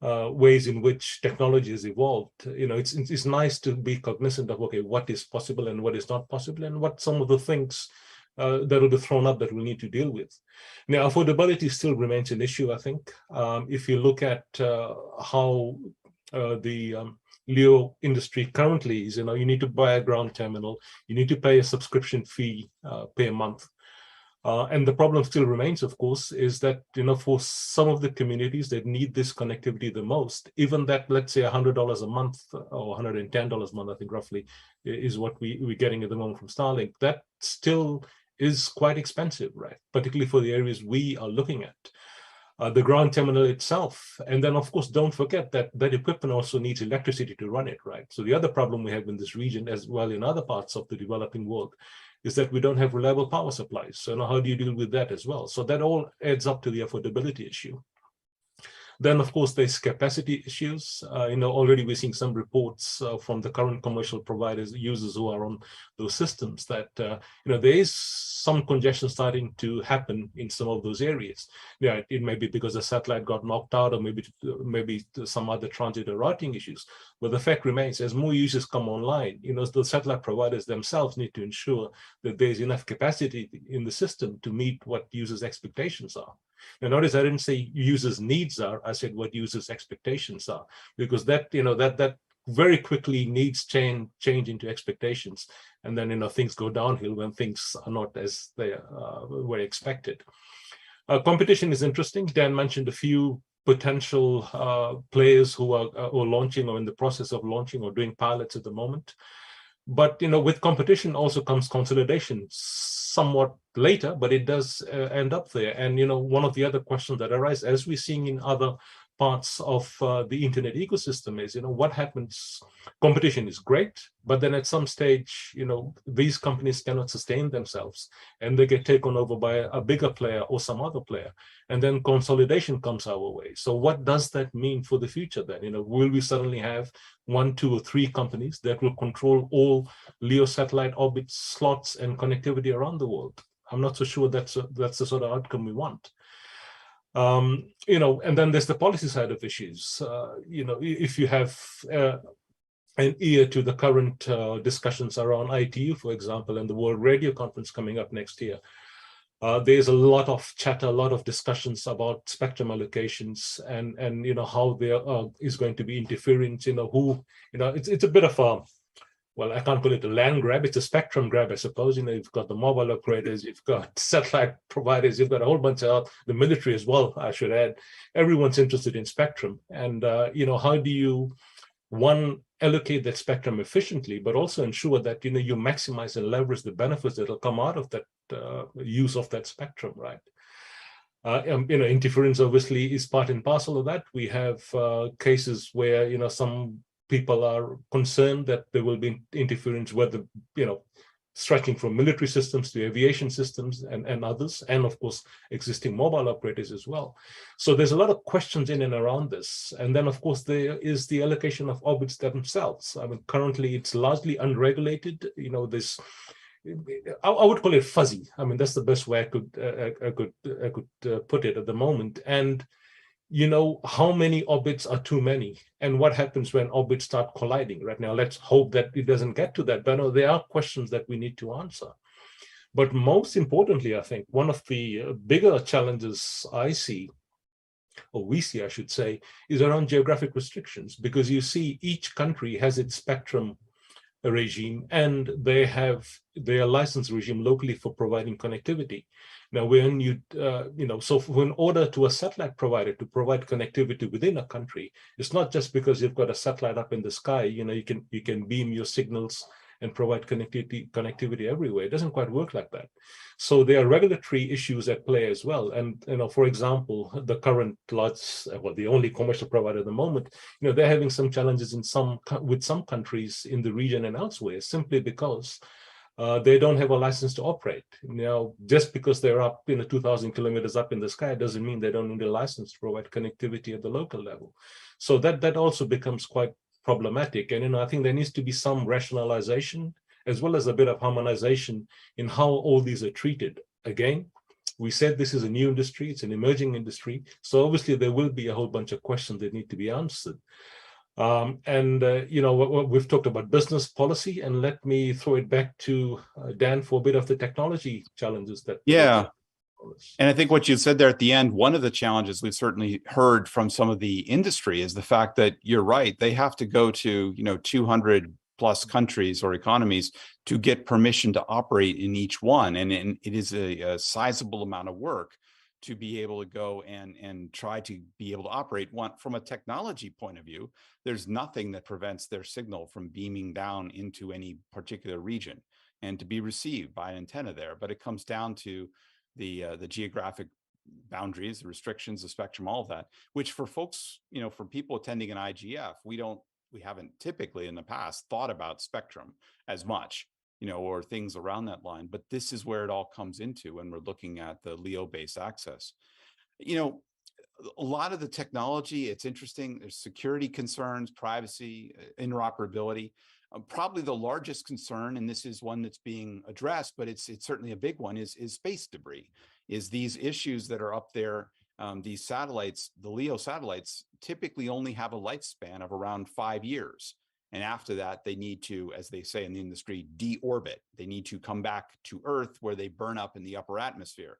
[SPEAKER 9] ways in which technology has evolved. It's nice to be cognizant of, okay, what is possible and what is not possible, and what some of the things that will be thrown up that we need to deal with. Now, affordability still remains an issue, I think. If you look at how the LEO industry currently is, you need to buy a ground terminal, you need to pay a subscription fee per month. And the problem still remains, of course, is that, for some of the communities that need this connectivity the most, even that, let's say, $100 a month or $110 a month, I think roughly, is what we're getting at the moment from Starlink, that still is quite expensive, right? Particularly for the areas we are looking at. The ground terminal itself. And then, of course, don't forget that that equipment also needs electricity to run it, right? So the other problem we have in this region, as well in other parts of the developing world, is that we don't have reliable power supplies. So now how do you deal with that as well? So that all adds up to the affordability issue. Then, of course, there's capacity issues. Already we're seeing some reports from the current commercial providers, users who are on those systems, that there is some congestion starting to happen in some of those areas. Yeah, it may be because the satellite got knocked out, or maybe some other transit or routing issues. But the fact remains, as more users come online, the satellite providers themselves need to ensure that there's enough capacity in the system to meet what users' expectations are. Now, notice I didn't say users' needs are, I said what users' expectations are, because that, that very quickly needs change into expectations. And then, things go downhill when things are not as they were expected. Competition is interesting. Dan mentioned a few potential players who are launching or in the process of launching or doing pilots at the moment. But, with competition also comes consolidation, somewhat later, but it does end up there. And, one of the other questions that arise, as we're seeing in other parts of the internet ecosystem, is, what happens? Competition is great, but then at some stage, these companies cannot sustain themselves and they get taken over by a bigger player or some other player. And then consolidation comes our way. So what does that mean for the future then? Will we suddenly have 1, 2, or 3 companies that will control all LEO satellite orbit slots and connectivity around the world? I'm not so sure that's the sort of outcome we want. And then there's the policy side of issues. If you have an ear to the current discussions around ITU, for example, and the World Radio Conference coming up next year, there's a lot of chatter, a lot of discussions about spectrum allocations and how there is going to be interference. It's a bit of a, well, I can't call it a land grab, it's a spectrum grab, I suppose. You've got the mobile operators, you've got satellite providers, you've got a whole bunch of the military as well, I should add. Everyone's interested in spectrum. And, how do you, one, allocate that spectrum efficiently, but also ensure that, you maximize and leverage the benefits that will come out of that use of that spectrum, right? Interference obviously is part and parcel of that. We have cases where, some people are concerned that there will be interference, whether, stretching from military systems to aviation systems and others, and of course, existing mobile operators as well. So there's a lot of questions in and around this. And then, of course, there is the allocation of orbits themselves. I mean, currently it's largely unregulated. This, I would call it fuzzy. I mean, that's the best way I could put it at the moment. And how many orbits are too many, and what happens when orbits start colliding? Right now, let's hope that it doesn't get to that. But no, there are questions that we need to answer. But most importantly, I think one of the bigger challenges I see, or we see, I should say, is around geographic restrictions, because you see each country has its spectrum regime, and they have their license regime locally for providing connectivity. Now, when so in order to a satellite provider to provide connectivity within a country, it's not just because you've got a satellite up in the sky. You can beam your signals and provide connectivity everywhere. It doesn't quite work like that. So there are regulatory issues at play as well. And for example, the current the only commercial provider at the moment, they're having some challenges with some countries in the region and elsewhere, simply because they don't have a license to operate. Just because they're up 2,000 kilometers up in the sky doesn't mean they don't need a license to provide connectivity at the local level. So that also becomes quite problematic. And I think there needs to be some rationalization as well as a bit of harmonization in how all these are treated. Again, we said this is a new industry, it's an emerging industry, so obviously there will be a whole bunch of questions that need to be answered. We've talked about business policy, and let me throw it back to Dan for a bit of the technology challenges that.
[SPEAKER 8] Yeah. And I think what you said there at the end, one of the challenges we've certainly heard from some of the industry is the fact that you're right. They have to go to, 200 plus countries or economies to get permission to operate in each one. And it is a sizable amount of work to be able to go and try to be able to operate one. From a technology point of view, there's nothing that prevents their signal from beaming down into any particular region and to be received by an antenna there. But it comes down to the geographic boundaries, the restrictions, the spectrum, all of that, which for folks, for people attending an IGF, we haven't typically in the past thought about spectrum as much, or things around that line. But this is where it all comes into when we're looking at the LEO-based access. A lot of the technology, it's interesting. There's security concerns, privacy, interoperability. Probably the largest concern, and this is one that's being addressed, but it's certainly a big one, is space debris. Is these issues that are up there, these satellites, the LEO satellites, typically only have a lifespan of around 5 years. And after that, they need to, as they say in the industry, deorbit. They need to come back to Earth where they burn up in the upper atmosphere.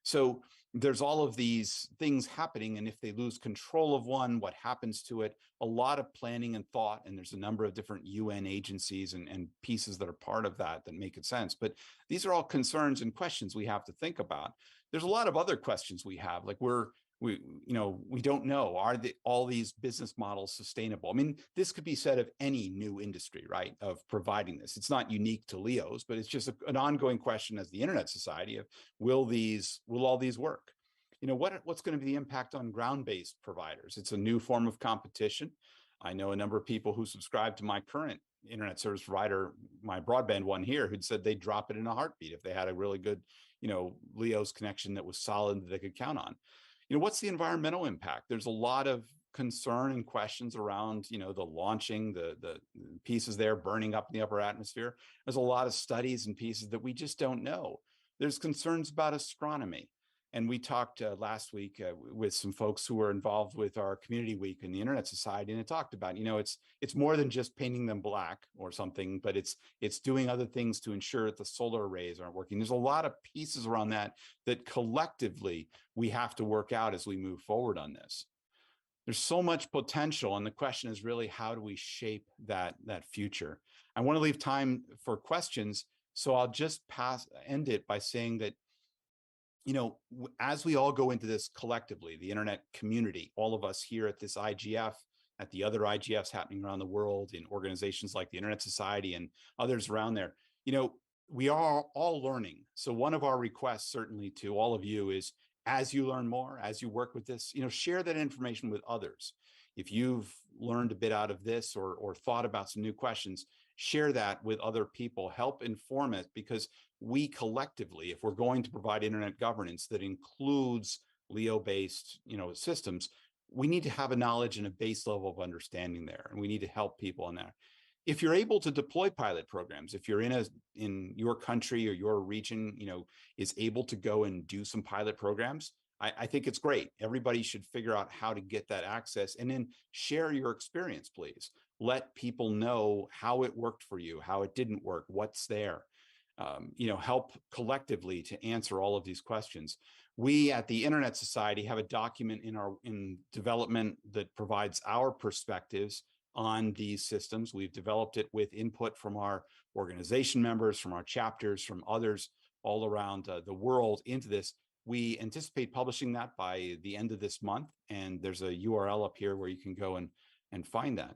[SPEAKER 8] So there's all of these things happening, and if they lose control of one, what happens to it? A lot of planning and thought, and there's a number of different UN agencies and pieces that are part of that make it sense. But these are all concerns and questions we have to think about. There's a lot of other questions we have, like we don't know, are all these business models sustainable? I mean, this could be said of any new industry, right, of providing this. It's not unique to LEOs, but it's just an ongoing question as the Internet Society of will all these work? What's going to be the impact on ground-based providers? It's a new form of competition. I know a number of people who subscribe to my current internet service provider, my broadband one here, who'd said they'd drop it in a heartbeat if they had a really good, LEO's connection that was solid that they could count on. What's the environmental impact? There's a lot of concern and questions around, the launching, the pieces there burning up in the upper atmosphere. There's a lot of studies and pieces that we just don't know. There's concerns about astronomy. And we talked last week with some folks who were involved with our community week in the Internet Society, and it talked about, it's more than just painting them black or something, but it's doing other things to ensure that the solar arrays aren't working. There's a lot of pieces around that collectively we have to work out as we move forward on this. There's so much potential, and the question is really, how do we shape that future? I want to leave time for questions, so I'll just end it by saying that, as we all go into this collectively, the internet community, all of us here at this IGF, at the other IGFs happening around the world, in organizations like the Internet Society and others around there, we are all learning. So one of our requests, certainly to all of you, is as you learn more, as you work with this, share that information with others. If you've learned a bit out of this or thought about some new questions, share that with other people, help inform it, because we collectively, if we're going to provide internet governance that includes LEO-based, systems, we need to have a knowledge and a base level of understanding there, and we need to help people in there. If you're able to deploy pilot programs, if you're in your country or your region, is able to go and do some pilot programs, I think it's great. Everybody should figure out how to get that access, and then share your experience, please. Let people know how it worked for you, how it didn't work, what's there. Help collectively to answer all of these questions. We at the Internet Society have a document in development that provides our perspectives on these systems. We've developed it with input from our organization members, from our chapters, from others all around the world into this. We anticipate publishing that by the end of this month, and there's a URL up here where you can go and find that.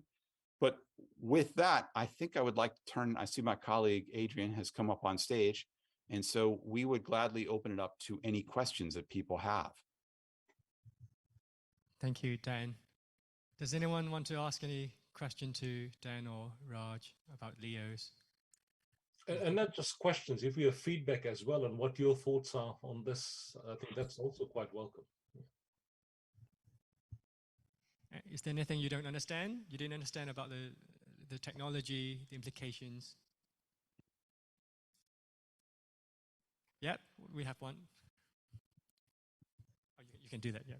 [SPEAKER 8] But with that, I think I would like to turn, I see my colleague Adrian has come up on stage, and so we would gladly open it up to any questions that people have.
[SPEAKER 10] Thank you, Dan. Does anyone want to ask any question to Dan or Raj about LEOs?
[SPEAKER 9] And not just questions, if we have feedback as well on what your thoughts are on this, I think that's also quite welcome.
[SPEAKER 10] Is there anything you don't understand? You didn't understand about the technology, the implications? Yeah, we have one. Oh, you can do that, yeah.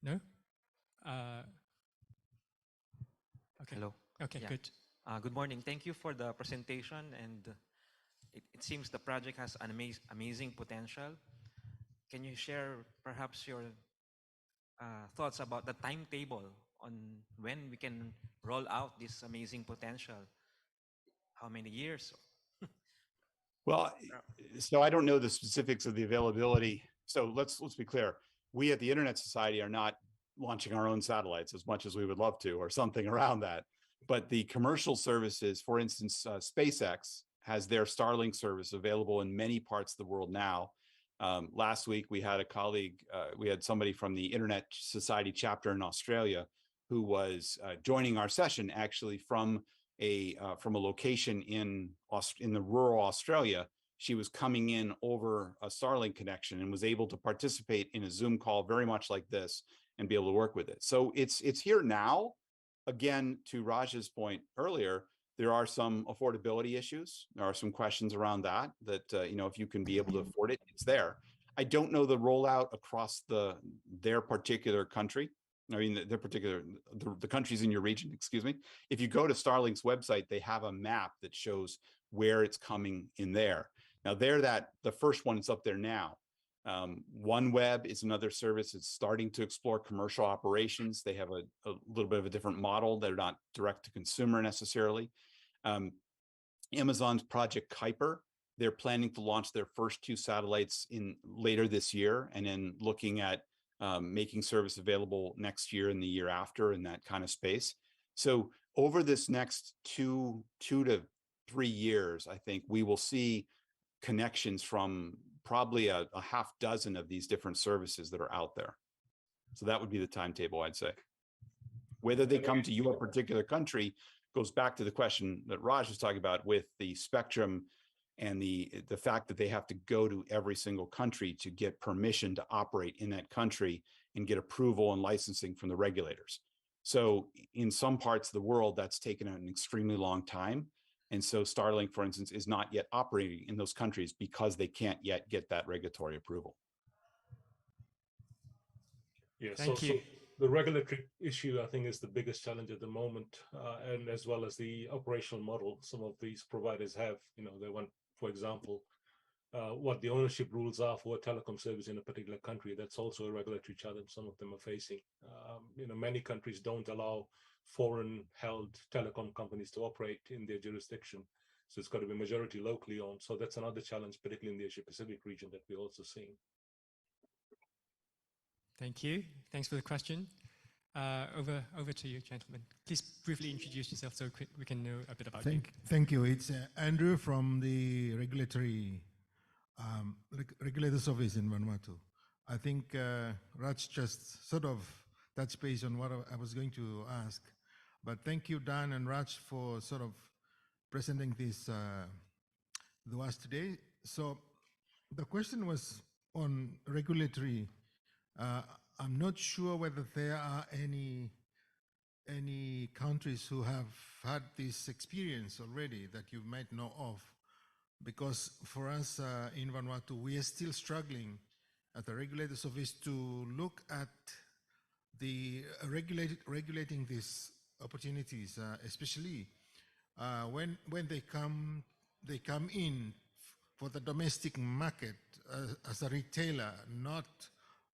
[SPEAKER 10] No? Okay.
[SPEAKER 11] Hello.
[SPEAKER 10] Okay,
[SPEAKER 11] Yeah.
[SPEAKER 10] good.
[SPEAKER 11] Good morning. Thank you for the presentation, and it seems the project has an amazing potential. Can you share perhaps your thoughts about the timetable on when we can roll out this amazing potential? How many years?
[SPEAKER 8] Well, so I don't know the specifics of the availability. So let's be clear. We at the Internet Society are not launching our own satellites as much as we would love to, or something around that. But the commercial services, for instance, SpaceX has their Starlink service available in many parts of the world now. Last week, we had a colleague, we had somebody from the Internet Society chapter in Australia who was joining our session actually from a location in the rural Australia. She was coming in over a Starlink connection and was able to participate in a Zoom call very much like this and be able to work with it. So it's here now. Again, to Raj's point earlier, there are some affordability issues. There are some questions around that, if you can be able to afford it, it's there. I don't know the rollout across their particular country. I mean, the countries in your region, excuse me. If you go to Starlink's website, they have a map that shows where it's coming in there. Now, the first one is up there now. OneWeb is another service that's starting to explore commercial operations. They have a little bit of a different model. They're not direct to consumer necessarily. Amazon's Project Kuiper, they're planning to launch their first 2 satellites later this year, and then looking at making service available next year and the year after in that kind of space. So over this next 2 to 3 years, I think we will see connections from probably a half dozen of these different services that are out there. So that would be the timetable, I'd say. Whether they come to your particular country goes back to the question that Raj was talking about with the spectrum and the fact that they have to go to every single country to get permission to operate in that country and get approval and licensing from the regulators. So in some parts of the world, that's taken an extremely long time. And so Starlink, for instance, is not yet operating in those countries because they can't yet get that regulatory approval.
[SPEAKER 9] Yeah,
[SPEAKER 10] Thank you.
[SPEAKER 9] So the regulatory issue, I think, is the biggest challenge at the moment, and as well as the operational model some of these providers have. They want, for example, what the ownership rules are for a telecom service in a particular country. That's also a regulatory challenge some of them are facing. Many countries don't allow foreign-held telecom companies to operate in their jurisdiction. So it's got to be majority locally owned. So that's another challenge, particularly in the Asia-Pacific region, that we're also seeing.
[SPEAKER 10] Thank you. Thanks for the question. Over to you, gentlemen. Please briefly introduce yourself so we can know a bit about you.
[SPEAKER 12] Thank you. It's Andrew from the Regulators Office in Vanuatu. I think Raj just sort of touched base on what I was going to ask. But thank you, Dan and Raj, for sort of presenting this to us today. So the question was on regulatory. I'm not sure whether there are any countries who have had this experience already that you might know of, because for us in Vanuatu, we are still struggling at the Regulators Office to look at the regulating these opportunities, especially when they come in for the domestic market as a retailer, not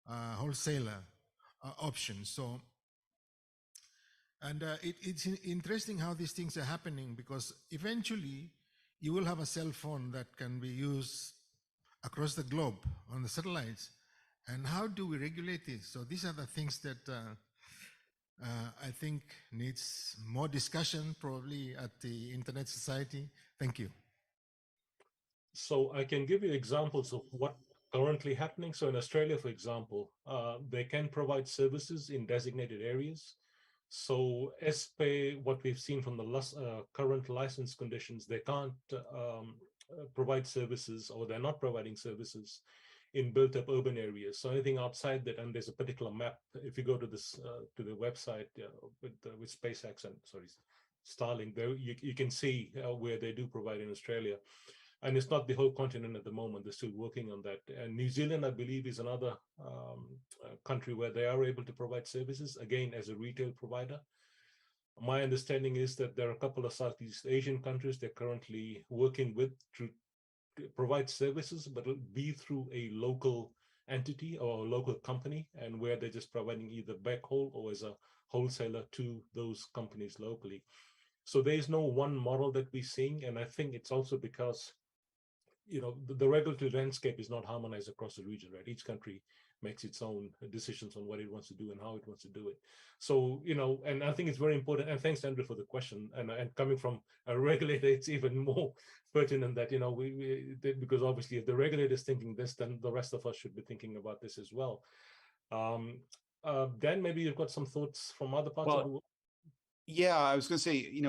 [SPEAKER 12] wholesaler option. So, and it's interesting how these things are happening, because eventually you will have a cell phone that can be used across the globe on the satellites. And how do we regulate this? So these are the things that I think needs more discussion probably at the Internet Society. Thank you.
[SPEAKER 9] So I can give you examples of what currently happening. So in Australia, for example, they can provide services in designated areas. So as per what we've seen from the current license conditions, they can't provide services, or they're not providing services in built-up urban areas. So anything outside that, and there's a particular map. If you go to this to the website with SpaceX and Starlink, there you can see where they do provide in Australia. And it's not the whole continent at the moment. They're still working on that. And New Zealand, I believe, is another country where they are able to provide services, again, as a retail provider. My understanding is that there are a couple of Southeast Asian countries they're currently working with to provide services, but it'll be through a local entity or a local company, and where they're just providing either backhaul or as a wholesaler to those companies locally. So there's no one model that we're seeing. And I think it's also because the regulatory landscape is not harmonized across the region, right? Each country makes its own decisions on what it wants to do and how it wants to do it. So, and I think it's very important. And thanks, Andrew, for the question. And coming from a regulator, it's even more pertinent that, because obviously if the regulator is thinking this, then the rest of us should be thinking about this as well. Dan, maybe you've got some thoughts from other parts of the world.
[SPEAKER 8] Yeah, I was going to say,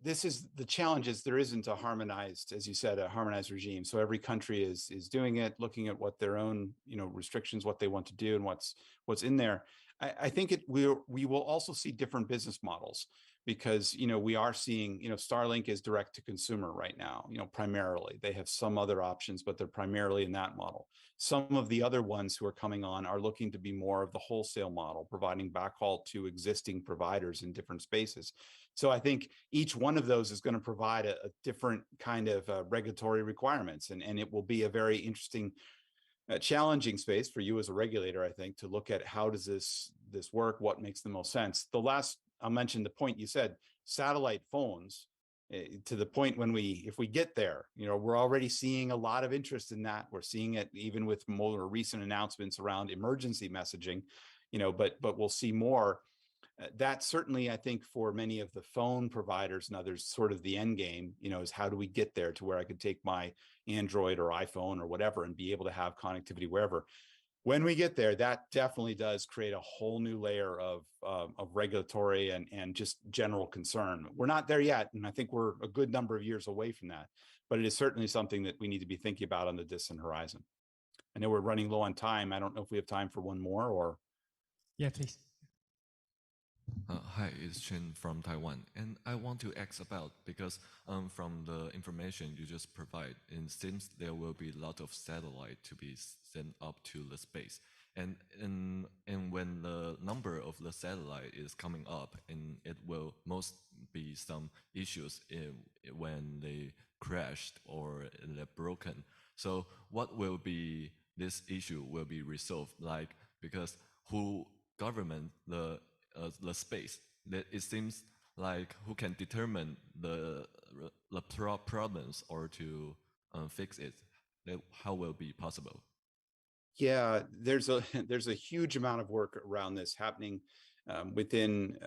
[SPEAKER 8] this is the challenge is there isn't a harmonized, as you said, a harmonized regime. So every country is doing it, looking at what their own, restrictions, what they want to do and what's in there. I think we will also see different business models, because, we are seeing, Starlink is direct to consumer right now, primarily. They have some other options, but they're primarily in that model. Some of the other ones who are coming on are looking to be more of the wholesale model, providing backhaul to existing providers in different spaces. So I think each one of those is going to provide a different kind of regulatory requirements, and it will be a very interesting challenging space for you as a regulator, I think, to look at how does this work, what makes the most sense. I'll mention the point you said, satellite phones, to the point when if we get there, we're already seeing a lot of interest in that. We're seeing it even with more recent announcements around emergency messaging, but we'll see more. That certainly, I think, for many of the phone providers and others, sort of the end game, is how do we get there to where I could take my Android or iPhone or whatever and be able to have connectivity wherever. When we get there, that definitely does create a whole new layer of regulatory and just general concern. We're not there yet, and I think we're a good number of years away from that, but it is certainly something that we need to be thinking about on the distant horizon. I know we're running low on time. I don't know if we have time for one more or.
[SPEAKER 10] Yeah, please.
[SPEAKER 13] Hi, it's Chen from Taiwan, and I want to ask about, because from the information you just provide, it seems there will be a lot of satellite to be sent up to the space, and when the number of the satellite is coming up, and it will most be some issues when they crashed or they're broken. So what will be this issue will be resolved, like, because who government the space, that it seems like who can determine the problems or to fix it, that how will be possible?
[SPEAKER 8] Yeah, there's a there's a huge amount of work around this happening within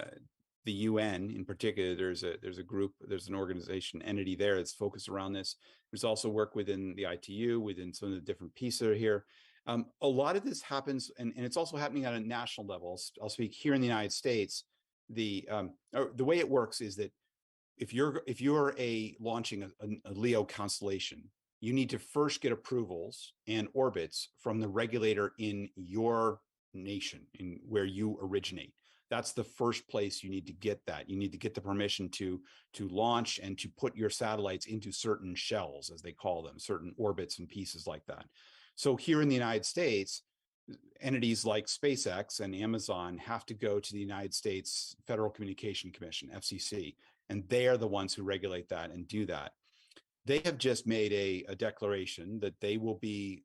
[SPEAKER 8] the UN in particular. There's a group, there's an organization entity there that's focused around this. There's also work within the ITU, within some of the different pieces that are here. A lot of this happens, and it's also happening at a national level. I'll speak here in the United States. The way it works is that if you're launching a LEO constellation, you need to first get approvals and orbits from the regulator in your nation, in where you originate. That's the first place you need to get that. You need to get the permission to launch and to put your satellites into certain shells, as they call them, certain orbits and pieces like that. So here in the United States, entities like SpaceX and Amazon have to go to the United States Federal Communication Commission, FCC, and they are the ones who regulate that and do that. They have just made a declaration that they will be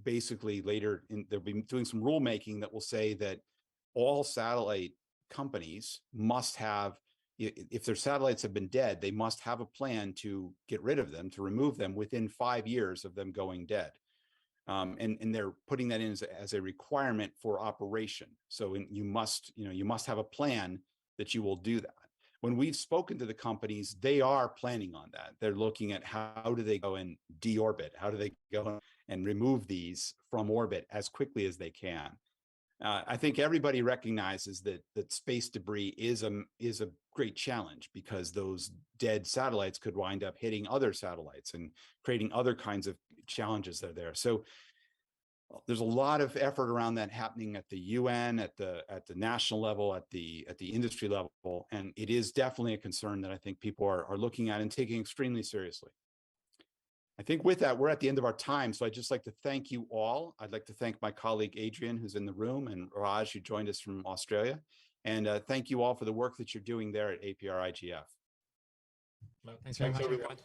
[SPEAKER 8] basically later, they'll be doing some rulemaking that will say that all satellite companies must have, if their satellites have been dead, they must have a plan to get rid of them, to remove them within 5 years of them going dead. And they're putting that in as a requirement for operation. So you must have a plan that you will do that. When we've spoken to the companies, they are planning on that. They're looking at how do they go and deorbit, how do they go and remove these from orbit as quickly as they can. I think everybody recognizes that space debris is a great challenge, because those dead satellites could wind up hitting other satellites and creating other kinds of challenges that are there. So there's a lot of effort around that happening at the UN, at the national level, at the industry level, and it is definitely a concern that I think people are looking at and taking extremely seriously. I think with that, we're at the end of our time, so I'd just like to thank you all. I'd like to thank my colleague Adrian, who's in the room, and Raj, who joined us from Australia. And thank you all for the work that you're doing there at APrIGF.
[SPEAKER 9] No,
[SPEAKER 10] thanks very much, everyone.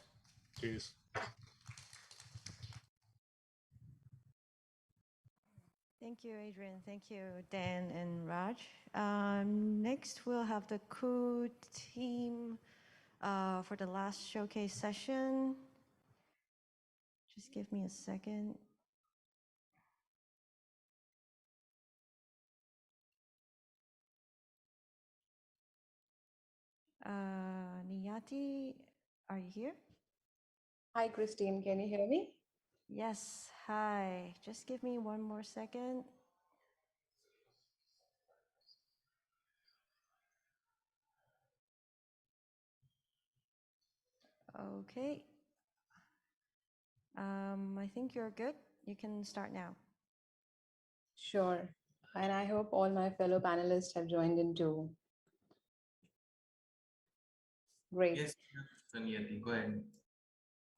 [SPEAKER 9] Cheers.
[SPEAKER 7] Thank you, Adrian. Thank you, Dan and Raj. Next, we'll have the crew team for the last showcase session. Just give me a second. Niyati, are you here?
[SPEAKER 14] Hi, Christine. Can you hear me?
[SPEAKER 7] Yes. Hi. Just give me one more second. Okay. I think you're good. You can start now.
[SPEAKER 14] Sure. And I hope all my fellow panelists have joined in too. Great.
[SPEAKER 15] Yes, Niyati, go ahead.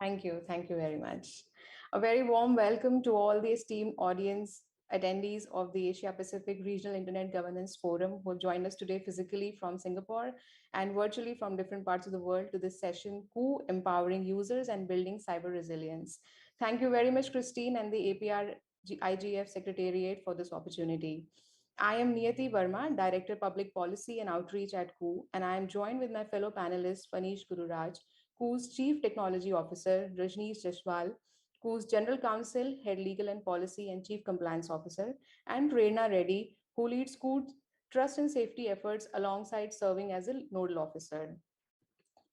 [SPEAKER 14] Thank you. Thank you very much. A very warm welcome to all the esteemed audience attendees of the Asia Pacific Regional Internet Governance Forum who have joined us today physically from Singapore and virtually from different parts of the world to this session, Empowering Users and Building Cyber Resilience. Thank you very much, Christine and the APrIGF Secretariat for this opportunity. I am Niyati Verma, Director Public Policy and Outreach at KU, and I am joined with my fellow panelists, Panish Gururaj, KU's Chief Technology Officer, Rajneesh Jaswal, KU's General Counsel, Head Legal and Policy and Chief Compliance Officer, and Prerana Reddy, who leads KU's trust and safety efforts alongside serving as a nodal officer.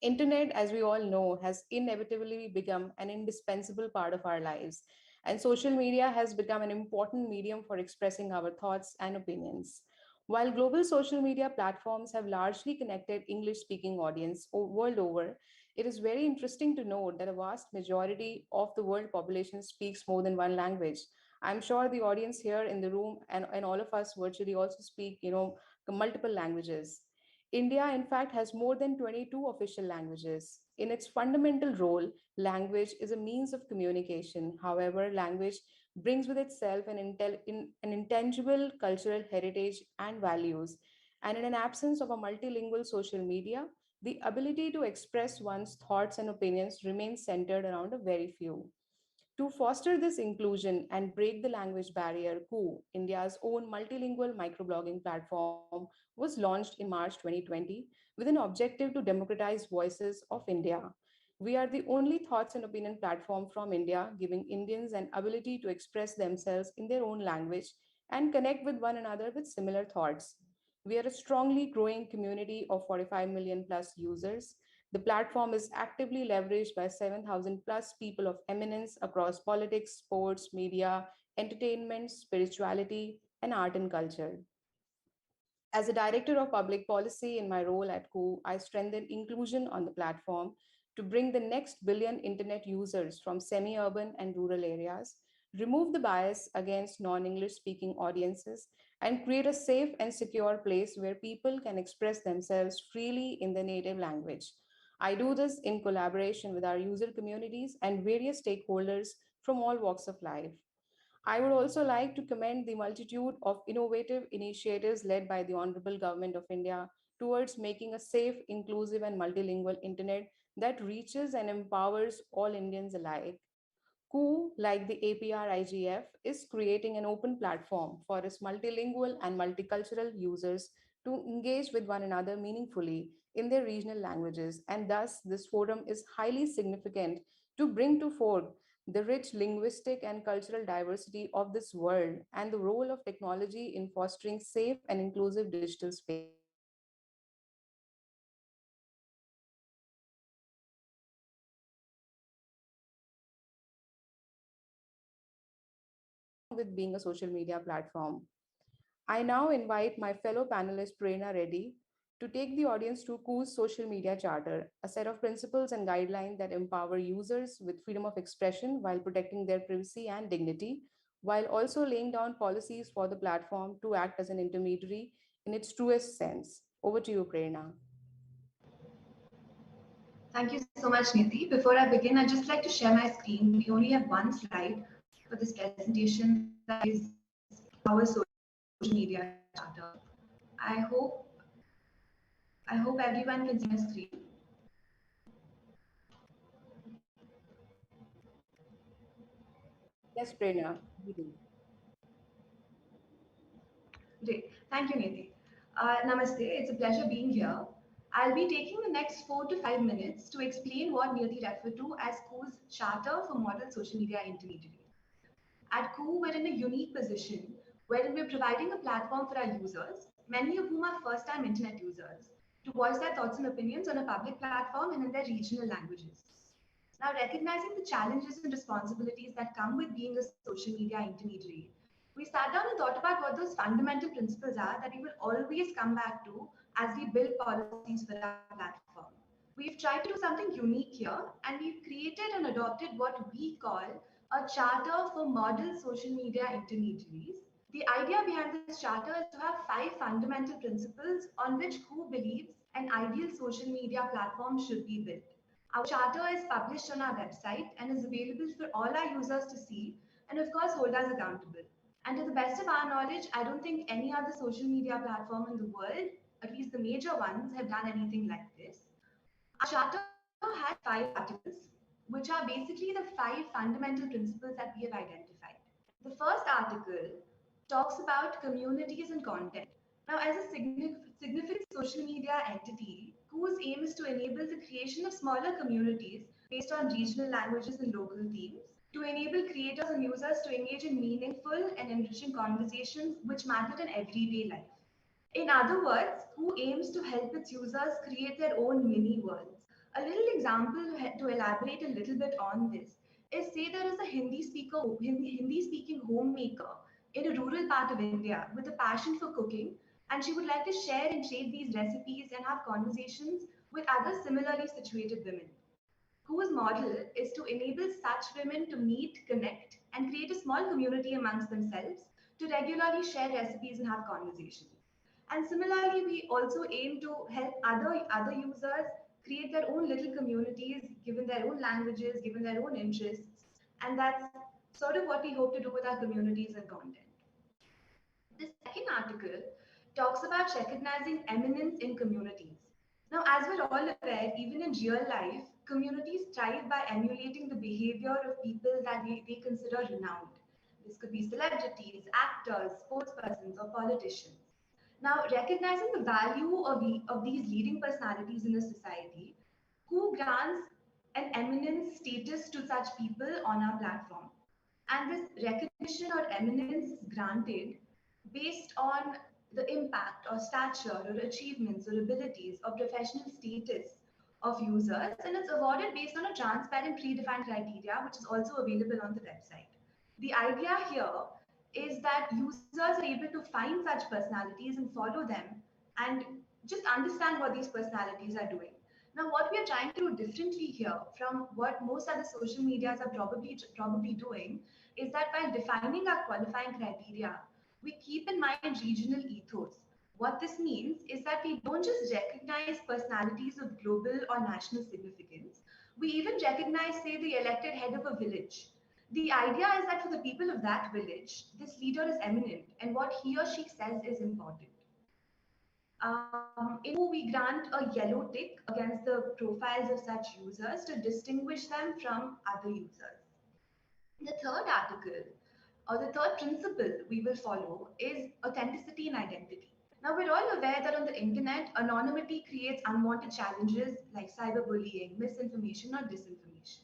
[SPEAKER 14] Internet, as we all know, has inevitably become an indispensable part of our lives, and social media has become an important medium for expressing our thoughts and opinions. While global social media platforms have largely connected English-speaking audience world over, it is very interesting to note that a vast majority of the world population speaks more than one language. I'm sure the audience here in the room and all of us virtually also speak, multiple languages. India, in fact, has more than 22 official languages. In its fundamental role, language is a means of communication. However, language brings with itself an intangible cultural heritage and values. And in an absence of a multilingual social media, The ability to express one's thoughts and opinions remains centered around a very few. To foster this inclusion and break the language barrier, KU, India's own multilingual microblogging platform, was launched in March 2020 with an objective to democratize voices of India. We are the only thoughts and opinion platform from India giving Indians an ability to express themselves in their own language and connect with one another with similar thoughts. We are a strongly growing community of 45 million plus users. The platform is actively leveraged by 7,000 plus people of eminence across politics, sports, media, entertainment, spirituality, and art and culture. As a director of public policy in my role at KU, I strengthen inclusion on the platform to bring the next billion internet users from semi urban and rural areas, remove the bias against non English speaking audiences, and create a safe and secure place where people can express themselves freely in their native language. I do this in collaboration with our user communities and various stakeholders from all walks of life. I would also like to commend the multitude of innovative initiatives led by the Honorable Government of India towards making a safe, inclusive, and multilingual internet that reaches and empowers all Indians alike. KU, like the APrIGF, is creating an open platform for its multilingual and multicultural users to engage with one another meaningfully in their regional languages. And thus, this forum is highly significant to bring to fore the rich linguistic and cultural diversity of this world and the role of technology in fostering safe and inclusive digital spaces. KU is committed to promoting inclusion and diversity in India's digital ecosystem, along with being a social media platform. I now invite my fellow panelist Prerana Reddy to take the audience to KU's social media charter, a set of principles and guidelines that empower users with freedom of expression while protecting their privacy and dignity, while also laying down policies for the platform to act as an intermediary in its truest sense. Over to you, Prerana.
[SPEAKER 16] Thank you so much, Niti. Before I begin, I'd just like to share my screen. We only have one slide for this presentation that is our social media charter. I hope everyone can see my screen.
[SPEAKER 14] Yes, Prerana. We do.
[SPEAKER 16] Great. Thank you, Niti. Namaste. It's a pleasure being here. I'll be taking the next 4 to 5 minutes to explain what Niyati referred to as KU's Charter for Model Social Media Intermediary. At KU, we're in a unique position wherein we're providing a platform for our users, many of whom are first-time internet users, to voice their thoughts and opinions on a public platform and in their regional languages. Now, recognizing the challenges and responsibilities that come with being a social media intermediary, we sat down and thought about what those fundamental principles are that we will always come back to as we build policies for our platform. We've tried to do something unique here, and we've created and adopted what we call a charter for model social media intermediaries. The idea behind this charter is to have 5 fundamental principles on which KU believes an ideal social media platform should be built. Our charter is published on our website and is available for all our users to see and, of course, hold us accountable. And to the best of our knowledge, I don't think any other social media platform in the world, at least the major ones, have done anything like this. Our charter has 5 articles, which are basically the 5 fundamental principles that we have identified. The first article talks about communities and content. Now, as a significant social media entity, KU's aim is to enable the creation of smaller communities based on regional languages and local themes, to enable creators and users to engage in meaningful and enriching conversations which matter in everyday life. In other words, KU aims to help its users create their own mini worlds. A little example to elaborate a little bit on this is, say there is a Hindi-speaking homemaker in a rural part of India with a passion for cooking, and she would like to share and trade these recipes and have conversations with other similarly situated women. KU's model is to enable such women to meet, connect, and create a small community amongst themselves to regularly share recipes and have conversations. And similarly, we also aim to help other users create their own little communities, given their own languages, given their own interests. And that's sort of what we hope to do with our communities and content. The second article talks about recognizing eminence in communities. Now, as we're all aware, even in real life, communities thrive by emulating the behavior of people that they consider renowned. This could be celebrities, actors, sportspersons, or politicians. Now, recognizing the value of these leading personalities in a society, who grants an eminence status to such people on our platform. And this recognition or eminence is granted based on the impact or stature or achievements or abilities or professional status of users, and it's awarded based on a transparent predefined criteria which is also available on the website. The idea here is that users are able to find such personalities and follow them and just understand what these personalities are doing. Now, what we are trying to do differently here from what most other social medias are probably doing is that while defining our qualifying criteria, we keep in mind regional ethos. What this means is that we don't just recognize personalities of global or national significance, we even recognize, say, the elected head of a village. The idea is that for the people of that village, this leader is eminent and what he or she says is important. In we grant a yellow tick against the profiles of such users to distinguish them from other users. The third article or the third principle we will follow is authenticity and identity. Now, we're all aware that on the internet, anonymity creates unwanted challenges like cyberbullying, misinformation, or disinformation.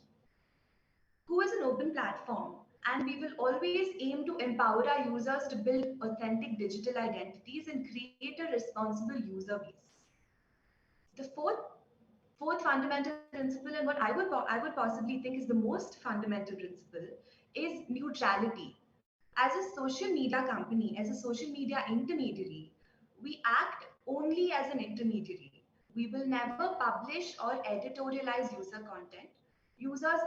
[SPEAKER 16] Who is an open platform, and we will always aim to empower our users to build authentic digital identities and create a responsible user base. The fourth fundamental principle, and what I would possibly think is the most fundamental principle, is neutrality. As a social media company, as a social media intermediary, we act only as an intermediary. We will never publish or editorialize user content. Users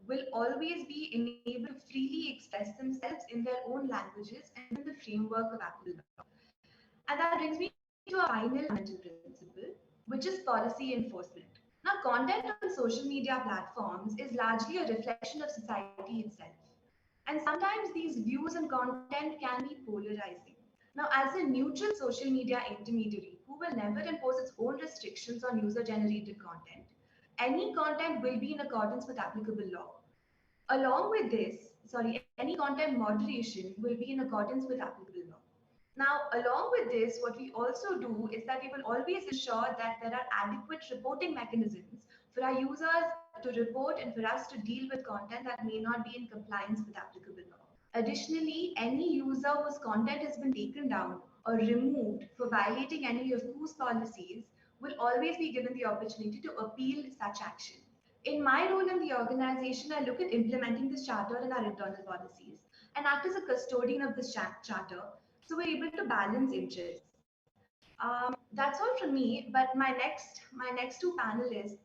[SPEAKER 16] will always be enabled to freely express themselves in their own languages and within the framework of Apple law. And that brings me to our final fundamental principle, which is policy enforcement. Now, content on social media platforms is largely a reflection of society itself. And sometimes these views and content can be polarizing. Now, as a neutral social media intermediary who will never impose its own restrictions on user generated content, any content will be in accordance with applicable law. Along with this, any content moderation will be in accordance with applicable law. Now, along with this, what we also do is that we will always ensure that there are adequate reporting mechanisms for our users to report and for us to deal with content that may not be in compliance with applicable law. Additionally, any user whose content has been taken down or removed for violating any of whose policies will always be given the opportunity to appeal such action. In my role in the organization, I look at implementing this charter in our internal policies and act as a custodian of this charter, so we're able to balance interests. That's all from me, but my next two panelists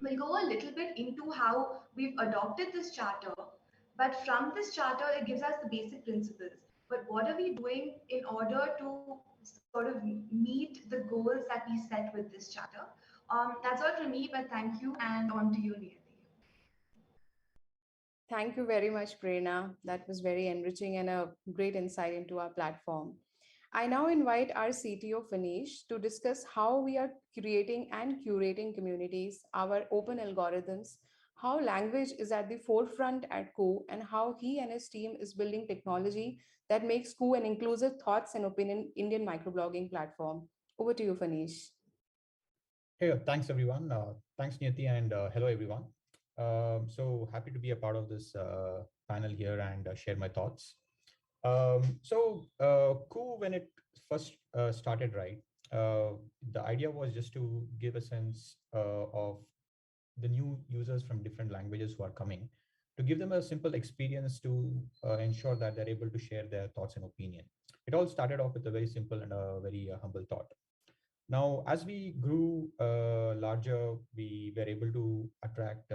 [SPEAKER 16] will go a little bit into how we've adopted this charter, but from this charter, it gives us the basic principles. But what are we doing in order to sort of meet the goals that we set with this charter? That's all from me, but thank you, and on to you, Niyati.
[SPEAKER 14] Thank you very much, Prerana. That was very enriching and a great insight into our platform. I now invite our CTO, Finish, to discuss how we are creating and curating communities, our open algorithms, how language is at the forefront at KU, and how he and his team is building technology that makes KU an inclusive thoughts and opinion Indian microblogging platform. Over to you, Finish.
[SPEAKER 17] Hey, thanks everyone. Thanks Niyati, and hello everyone. So happy to be a part of this panel here and share my thoughts. KU, when it first started, right, the idea was just to give a sense of the new users from different languages who are coming, to give them a simple experience to ensure that they're able to share their thoughts and opinion. It all started off with a very simple and a very humble thought. Now, as we grew larger, we were able to attract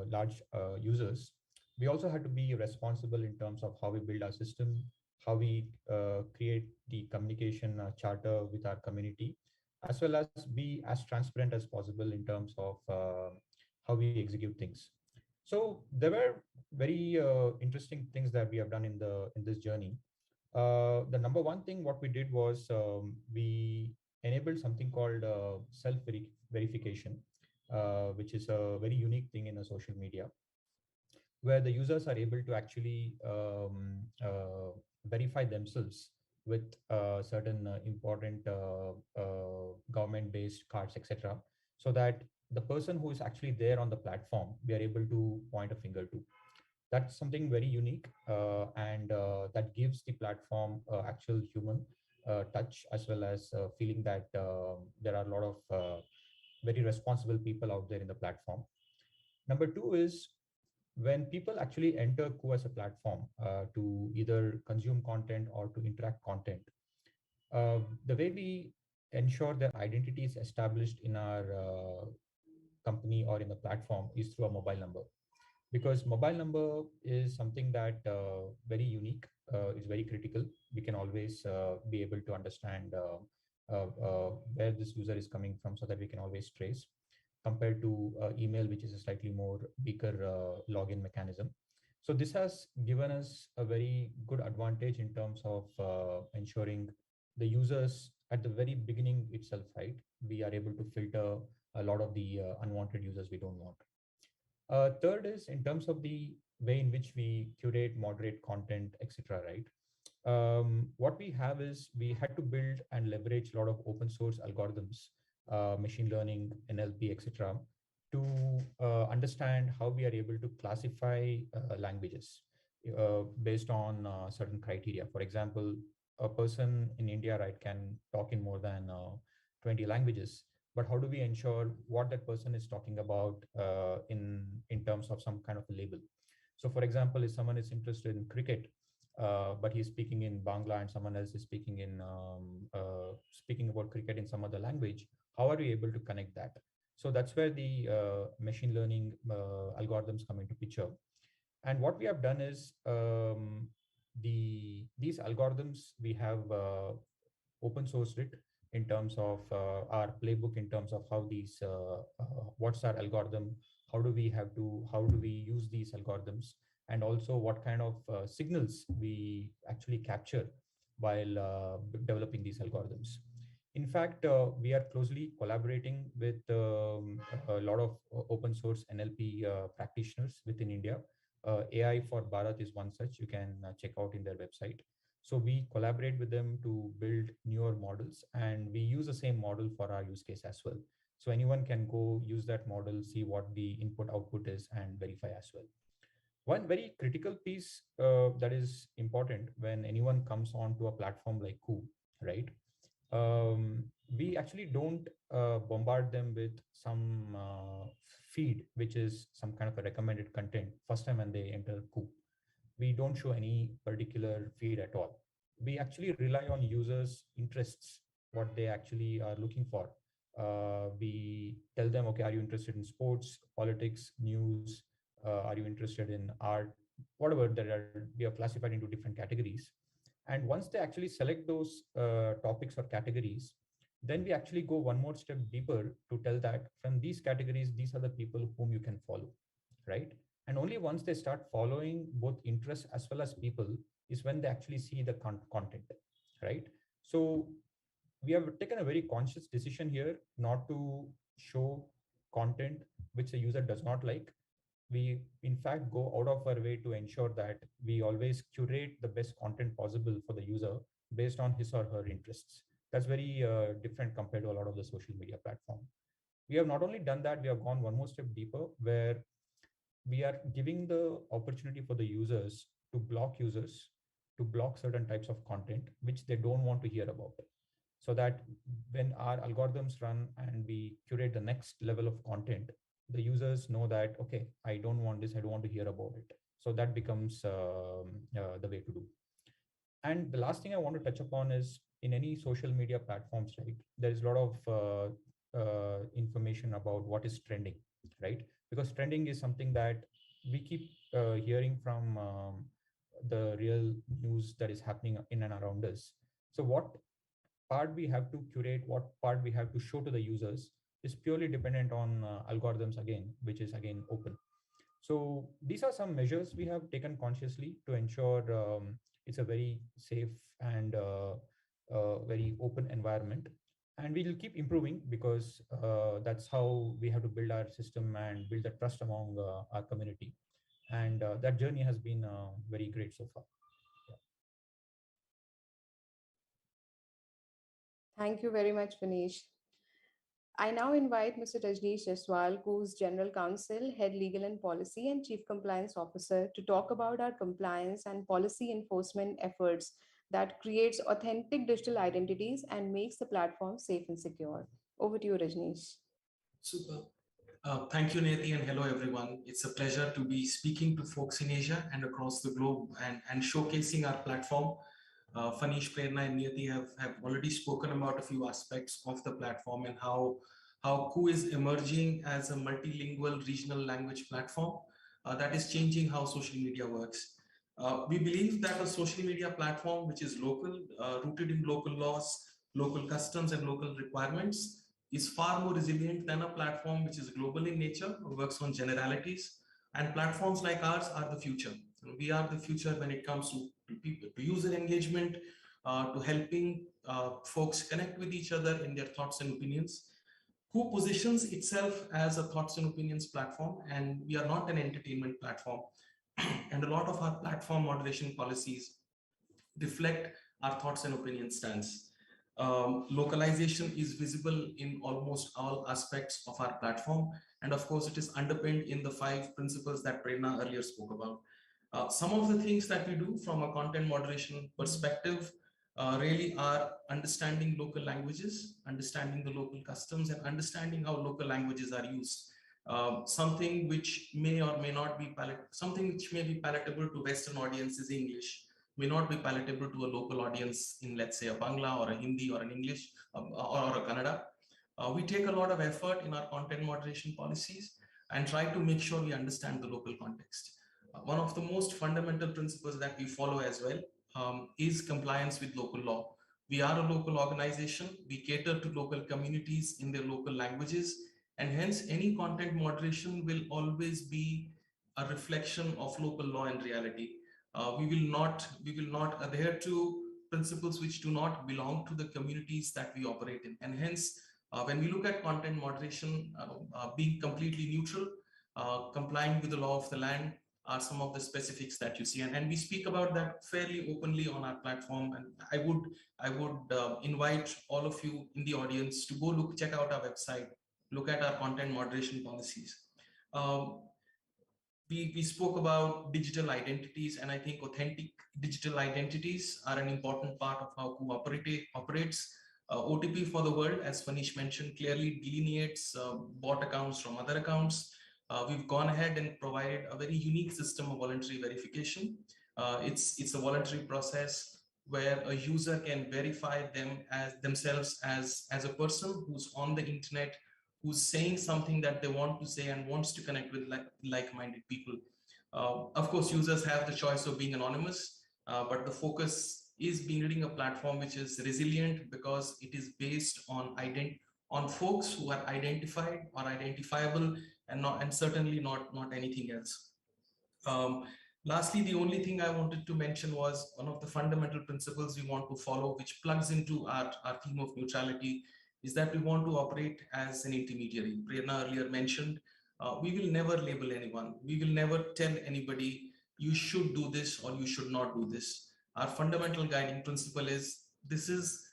[SPEAKER 17] large users. We also had to be responsible in terms of how we build our system, how we create the communication charter with our community, as well as be as transparent as possible in terms of how we execute things. So there were very interesting things that we have done in this journey. The number one thing what we did was we enabled something called self-verification, which is a very unique thing in a social media, where the users are able to actually verify themselves with certain important government-based cards, etc., so that the person who is actually there on the platform, we are able to point a finger to. That's something very unique, and that gives the platform actual human touch, as well as feeling that there are a lot of very responsible people out there in the platform. Number two is when people actually enter Ku as a platform to either consume content or to interact content, the way we ensure their identity is established in our company or in the platform is through a mobile number, because mobile number is something that very unique, is very critical. We can always be able to understand where this user is coming from, so that we can always trace, compared to email, which is a slightly more weaker login mechanism. So this has given us a very good advantage in terms of ensuring the users at the very beginning itself, right? We are able to filter a lot of the unwanted users we don't want. Third is in terms of the way in which we curate, moderate content, etc. Right? What we have is we had to build and leverage a lot of open source algorithms, machine learning, NLP, etc., to understand how we are able to classify languages based on certain criteria. For example, a person in India, right, can talk in more than 20 languages, but how do we ensure what that person is talking about in terms of some kind of a label? So for example, if someone is interested in cricket, but he's speaking in Bangla and someone else is speaking about cricket in some other language, how are we able to connect that? So that's where the machine learning algorithms come into picture. And what we have done is these algorithms we have open sourced it in terms of our playbook, in terms of how these what's our algorithm, how do we use these algorithms, and also what kind of signals we actually capture while developing these algorithms. In fact, we are closely collaborating with a lot of open source NLP practitioners within India. AI for Bharat is one such. You can check out in their website. So we collaborate with them to build newer models, and we use the same model for our use case as well. So anyone can go use that model, see what the input output is, and verify as well. One very critical piece that is important when anyone comes onto a platform like Ku, right? We actually don't bombard them with some feed, which is some kind of a recommended content first time when they enter Ku. We don't show any particular feed at all. We actually rely on users' interests, what they actually are looking for. We tell them, okay, are you interested in sports, politics, news? Are you interested in art? Whatever we are classified into different categories. And once they actually select those topics or categories, then we actually go one more step deeper to tell that from these categories, these are the people whom you can follow, right? And only once they start following both interests as well as people is when they actually see the content, right? So we have taken a very conscious decision here not to show content which the user does not like. We in fact go out of our way to ensure that we always curate the best content possible for the user based on his or her interests. That's very different compared to a lot of the social media platform. We have not only done that, we have gone one more step deeper, where we are giving the opportunity for the users to block certain types of content which they don't want to hear about, so that when our algorithms run and we curate the next level of content, the users know that, okay, I don't want this, I don't want to hear about it. So that becomes the way to do. And the last thing I want to touch upon is in any social media platforms, right, there is a lot of information about what is trending, right? Because trending is something that we keep hearing from the real news that is happening in and around us. So what part we have to curate, what part we have to show to the users is purely dependent on algorithms again, which is again open. So these are some measures we have taken consciously to ensure it's a very safe and very open environment. And we'll keep improving because that's how we have to build our system and build the trust among our community. And that journey has been very great so far.
[SPEAKER 14] Thank you very much, Manish. I now invite Mr. Rajneesh Jaswal, who's General Counsel, Head Legal and Policy, and Chief Compliance Officer, to talk about our compliance and policy enforcement efforts that creates authentic digital identities and makes the platform safe and secure. Over to you, Rajneesh.
[SPEAKER 15] Super. Thank you, Niyati, and hello, everyone. It's a pleasure to be speaking to folks in Asia and across the globe and showcasing our platform. Fanish, Prerana, and Niyati have already spoken about a few aspects of the platform and how KU is emerging as a multilingual regional language platform that is changing how social media works. We believe that a social media platform which is local, rooted in local laws, local customs, and local requirements is far more resilient than a platform which is global in nature, works on generalities. And platforms like ours are the future. We are the future when it comes to people, to user engagement, to helping folks connect with each other in their thoughts and opinions. KU positions itself as a thoughts and opinions platform, and we are not an entertainment platform. And a lot of our platform moderation policies reflect our thoughts and opinion stance. Localization is visible in almost all aspects of our platform. And of course, it is underpinned in the 5 principles that Prerana earlier spoke about. Some of the things that we do from a content moderation perspective really are understanding local languages, understanding the local customs, and understanding how local languages are used. Something which may or may not be something which may be palatable to Western audiences English may not be palatable to a local audience in, let's say, a Bangla or a Hindi or an English or a Kannada. We take a lot of effort in our content moderation policies and try to make sure we understand the local context. One of the most fundamental principles that we follow as well is compliance with local law. We are a local organization. We cater to local communities in their local languages, and hence any content moderation will always be a reflection of local law and reality. We will not adhere to principles which do not belong to the communities that we operate in. And hence, when we look at content moderation, being completely neutral, complying with the law of the land are some of the specifics that you see. And we speak about that fairly openly on our platform. And I would invite all of you in the audience to go check out our website, look at our content moderation policies. We spoke about digital identities, and I think authentic digital identities are an important part of how KU operates. OTP for the world, as Fanish mentioned, clearly delineates bot accounts from other accounts. We've gone ahead and provided a very unique system of voluntary verification. It's a voluntary process where a user can verify themselves as a person who's on the internet, who's saying something that they want to say and wants to connect with like-minded people. Of course, users have the choice of being anonymous, but the focus is building a platform which is resilient because it is based on folks who are identified or identifiable and certainly not anything else. Lastly, the only thing I wanted to mention was one of the fundamental principles we want to follow, which plugs into our theme of neutrality, is that we want to operate as an intermediary. Prerana earlier mentioned, we will never label anyone. We will never tell anybody, you should do this or you should not do this. Our fundamental guiding principle is, this is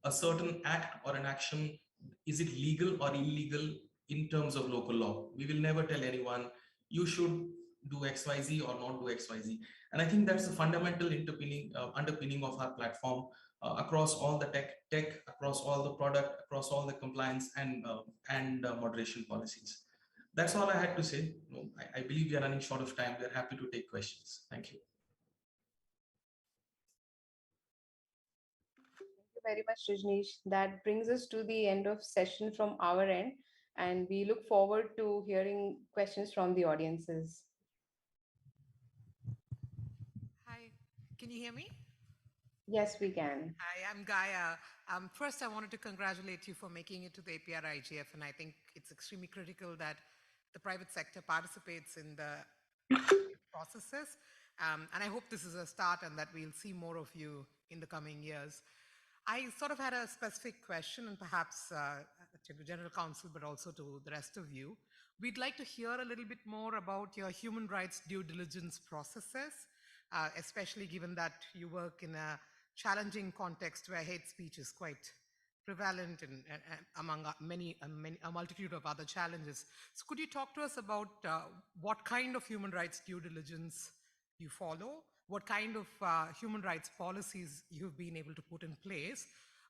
[SPEAKER 15] a certain act or an action. Is it legal or illegal in terms of local law? We will never tell anyone, you should do XYZ or not do XYZ. And I think that's the fundamental underpinning of our platform across all the tech, across all the product, across all the compliance and moderation policies. That's all I had to say. I believe we are running short of time. We're happy to take questions. Thank you.
[SPEAKER 14] Thank you very much, Rajneesh. That brings us to the end of session from our end, and we look forward to hearing questions from the audiences.
[SPEAKER 18] Hi, can you hear me?
[SPEAKER 14] Yes, we can.
[SPEAKER 18] Hi, I'm Gaia. First, I wanted to congratulate you for making it to the APrIGF, and I think it's extremely critical that the private sector participates in the processes. And I hope this is a start and that we'll see more of you in the coming years. I sort of had a specific question, and perhaps to the General Counsel, but also to the rest of you. We'd like to hear a little bit more about your human rights due diligence processes, especially given that you work in a challenging context where hate speech is quite prevalent and among a multitude of other challenges. So could you talk to us about what kind of human rights due diligence you follow, what kind of human rights policies you've been able to put in place,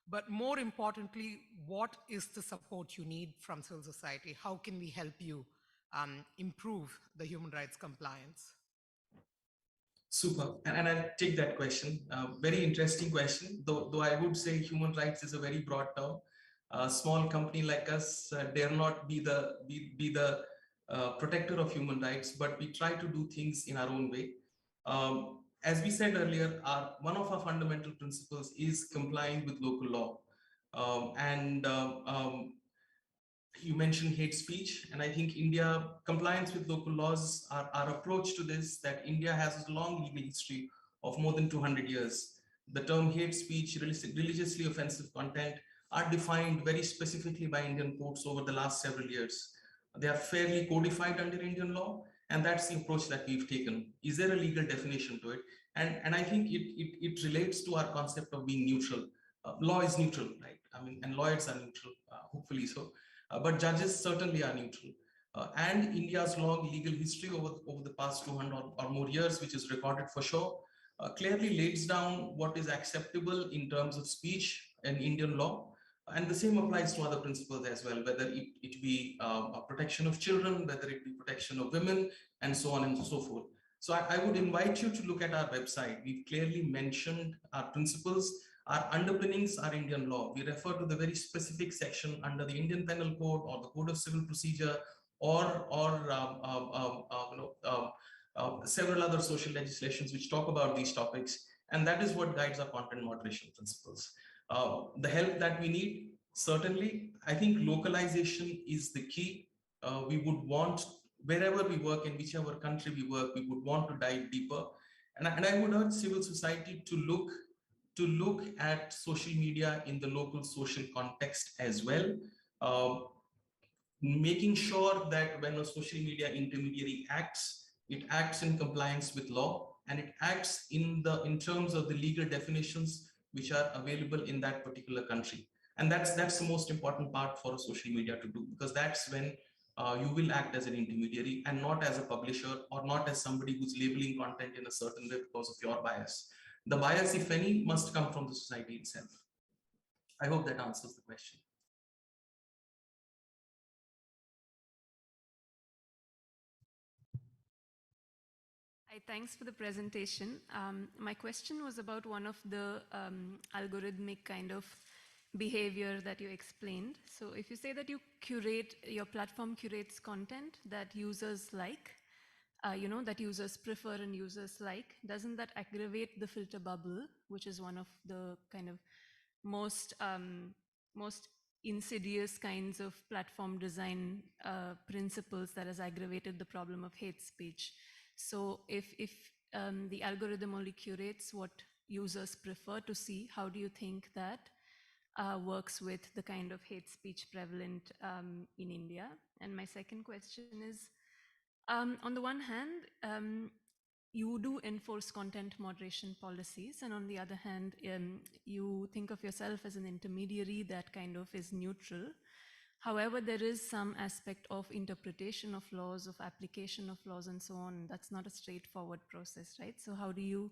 [SPEAKER 18] but more importantly, what is the support you need from civil society? How can we help you improve the human rights compliance?
[SPEAKER 15] Super, and I'll take that question. Very interesting question, though I would say human rights is a very broad term. A small company like us dare not be the protector of human rights, but we try to do things in our own way. As we said earlier, one of our fundamental principles is complying with local law. You mentioned hate speech, and I think India compliance with local laws, our approach to this, that India has a long legal history of more than 200 years. The term hate speech, religiously offensive content are defined very specifically by Indian courts over the last several years. They are fairly codified under Indian law, and that's the approach that we've taken. Is there a legal definition to it? And I think it relates to our concept of being neutral. Law is neutral, right? I mean, and lawyers are neutral, hopefully so. But judges certainly are neutral. And India's long legal history over the past 200 or more years, which is recorded for sure, clearly lays down what is acceptable in terms of speech and Indian law. And the same applies to other principles as well, whether it be a protection of children, whether it be protection of women, and so on and so forth. So I would invite you to look at our website. We've clearly mentioned our principles. Our underpinnings are Indian law. We refer to the very specific section under the Indian Penal Code or the Code of Civil Procedure or several other social legislations which talk about these topics. And that is what guides our content moderation principles. The help that we need, certainly, I think localization is the key. We would want, wherever we work, in whichever country we work, we would want to dive deeper. And I would urge civil society to look at social media in the local social context as well, making sure that when a social media intermediary acts, it acts in compliance with law, and it acts in terms of the legal definitions which are available in that particular country. And that's the most important part for a social media to do, because that's when you will act as an intermediary and not as a publisher or not as somebody who's labeling content in a certain way because of your bias. The bias, if any, must come from the society itself. I hope that answers the question.
[SPEAKER 19] Hi, thanks for the presentation. My question was about one of the algorithmic kind of behavior that you explained. So if you say that your platform curates content that users like, that users prefer and users like, doesn't that aggravate the filter bubble, which is one of the kind of most insidious kinds of platform design principles that has aggravated the problem of hate speech? So if the algorithm only curates what users prefer to see, how do you think that works with the kind of hate speech prevalent in India? And my second question is, on the one hand, you do enforce content moderation policies, and on the other hand, you think of yourself as an intermediary that kind of is neutral. However, there is some aspect of interpretation of laws, of application of laws, and so on. That's not a straightforward process, right? So how do you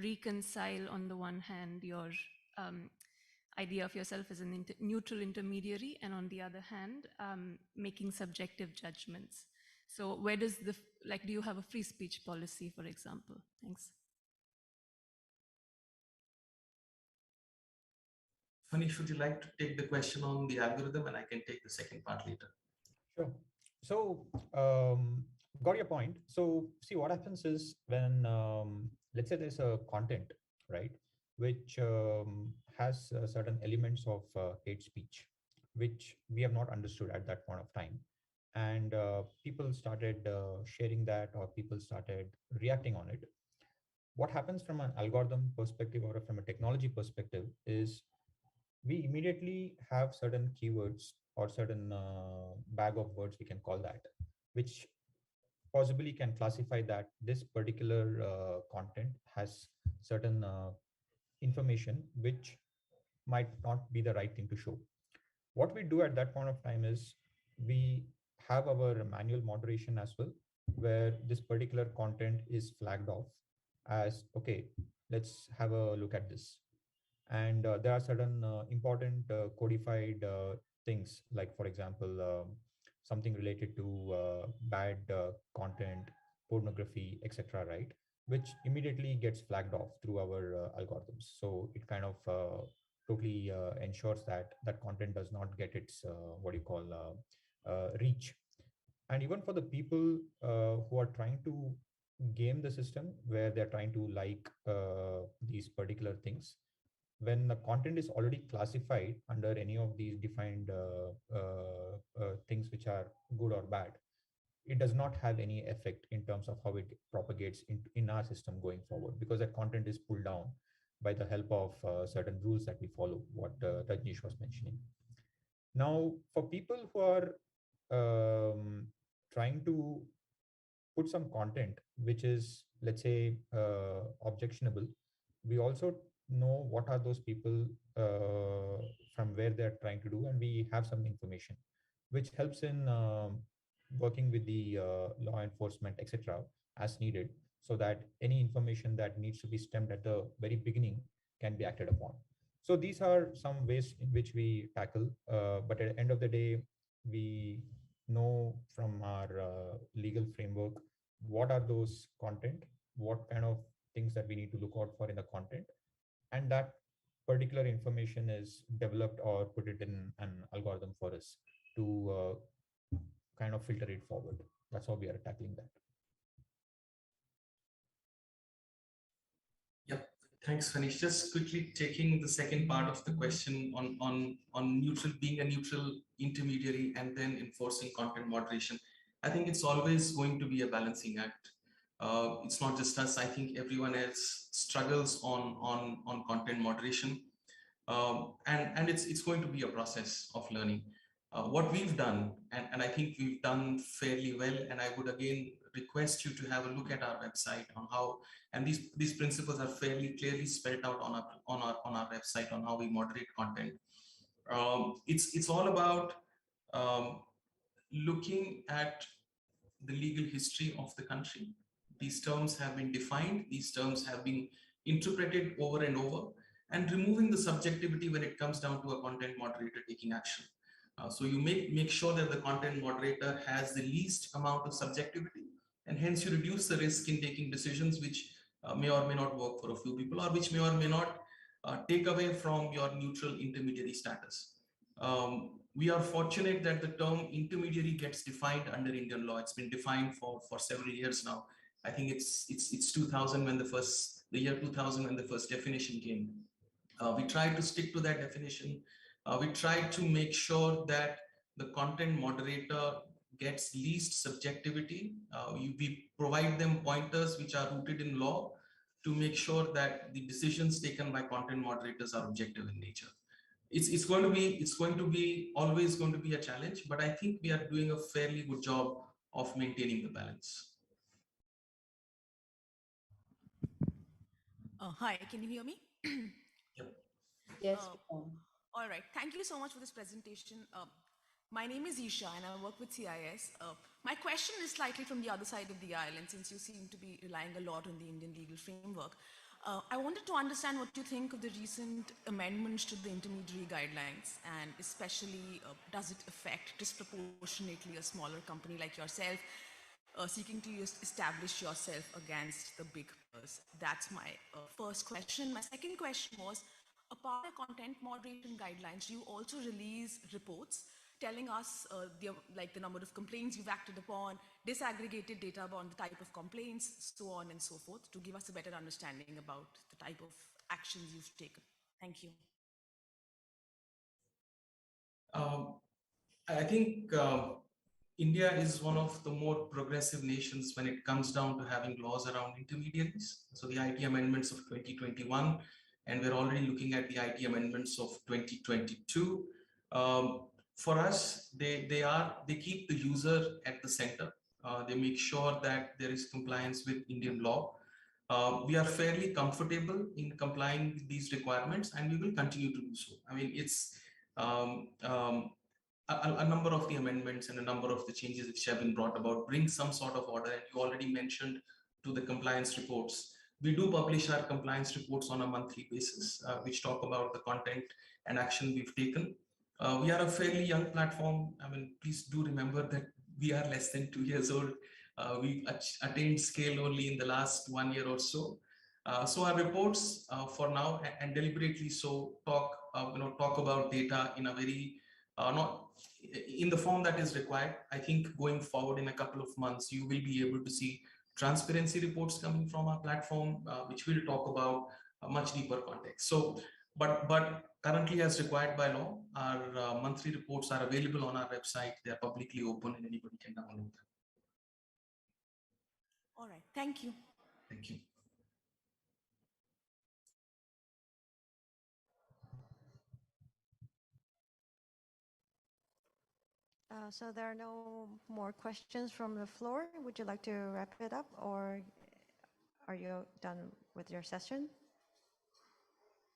[SPEAKER 19] reconcile, on the one hand, your idea of yourself as a neutral intermediary, and on the other hand, making subjective judgments? So where does do you have a free speech policy, for example? Thanks.
[SPEAKER 15] Manish, would you like to take the question on the algorithm, and I can take the second part later?
[SPEAKER 17] Sure. So got your point. So see, what happens is when, let's say there's a content, right, which has certain elements of hate speech, which we have not understood at that point of time. And people started sharing that, or people started reacting on it. What happens from an algorithm perspective or from a technology perspective is we immediately have certain keywords or certain bag of words, we can call that, which possibly can classify that this particular content has certain information which might not be the right thing to show. What we do at that point of time is we have our manual moderation as well, where this particular content is flagged off as, okay, let's have a look at this. And there are certain important codified things, like for example, something related to bad content, pornography, etc., right, which immediately gets flagged off through our algorithms. So it kind of totally ensures that that content does not get its what do you call reach. And even for the people who are trying to game the system, where they're trying to like these particular things, when the content is already classified under any of these defined things which are good or bad, it does not have any effect in terms of how it propagates in our system going forward, because that content is pulled down by the help of certain rules that we follow, what Rajneesh was mentioning. Now, for people who are trying to put some content which is, let's say, objectionable, we also know what are those people from where they're trying to do, and we have some information which helps in working with the law enforcement, etc., as needed, so that any information that needs to be stemmed at the very beginning can be acted upon. So these are some ways in which we tackle, but at the end of the day, we know from our legal framework what are those content, what kind of things that we need to look out for in the content, and that particular information is developed or put it in an algorithm for us to kind of filter it forward. That's how we are tackling that.
[SPEAKER 15] Yep. Thanks, Manish. Just quickly taking the second part of the question on neutral, being a neutral intermediary and then enforcing content moderation. I think it's always going to be a balancing act. It's not just us. I think everyone else struggles on content moderation, and it's going to be a process of learning. What we've done, and I think we've done fairly well, and I would again request you to have a look at our website on how, and these principles are fairly clearly spelled out on our website on how we moderate content. It's all about looking at the legal history of the country. These terms have been defined, these terms have been interpreted over and over, and removing the subjectivity when it comes down to a content moderator taking action. So you make sure that the content moderator has the least amount of subjectivity, and hence you reduce the risk in taking decisions which may or may not work for a few people, or which may or may not take away from your neutral intermediary status. We are fortunate that the term intermediary gets defined under Indian law. It's been defined for several years now. I think it's 2000 when the year 2000 when the first definition came. We tried to stick to that definition. We tried to make sure that the content moderator gets least subjectivity. We provide them pointers which are rooted in law to make sure that the decisions taken by content moderators are objective in nature. It's going to be always going to be a challenge, but I think we are doing a fairly good job of maintaining the balance.
[SPEAKER 20] Hi, can you hear me?
[SPEAKER 15] Yep.
[SPEAKER 14] Yes.
[SPEAKER 20] All right. Thank you so much for this presentation. My name is Isha and I work with CIS. My question is slightly from the other side of the aisle, and since you seem to be relying a lot on the Indian legal framework, I wanted to understand what you think of the recent amendments to the intermediary guidelines, and especially does it affect disproportionately a smaller company like yourself seeking to establish yourself against the big players? That's my first question. My second question was, apart from content moderation guidelines, you also release reports telling us the number of complaints you've acted upon, disaggregated data about the type of complaints, so on and so forth, to give us a better understanding about the type of actions you've taken. Thank you.
[SPEAKER 15] I think India is one of the more progressive nations when it comes down to having laws around intermediaries. So the IT amendments of 2021 and we're already looking at the IT amendments of 2022. For us, they keep the user at the center. They make sure that there is compliance with Indian law. We are fairly comfortable in complying with these requirements, and we will continue to do so. I mean, it's a number of the amendments and a number of the changes which have been brought about bring some sort of order. And you already mentioned to the compliance reports. We do publish our compliance reports on a monthly basis, which talk about the content and action we've taken. We are a fairly young platform. I mean, please do remember that we are less than 2 years old. We attained scale only in the last 1 year or so. So our reports for now, and deliberately so, talk about data in a very not in the form that is required. I think going forward in a couple of months, you will be able to see transparency reports coming from our platform, which will talk about a much deeper context. So, but currently, as required by law, our monthly reports are available on our website. They are publicly open, and anybody can download them.
[SPEAKER 20] All right, thank you.
[SPEAKER 15] Thank you.
[SPEAKER 7] So there are no more questions from the floor. Would you like to wrap it up, or are you done with your session?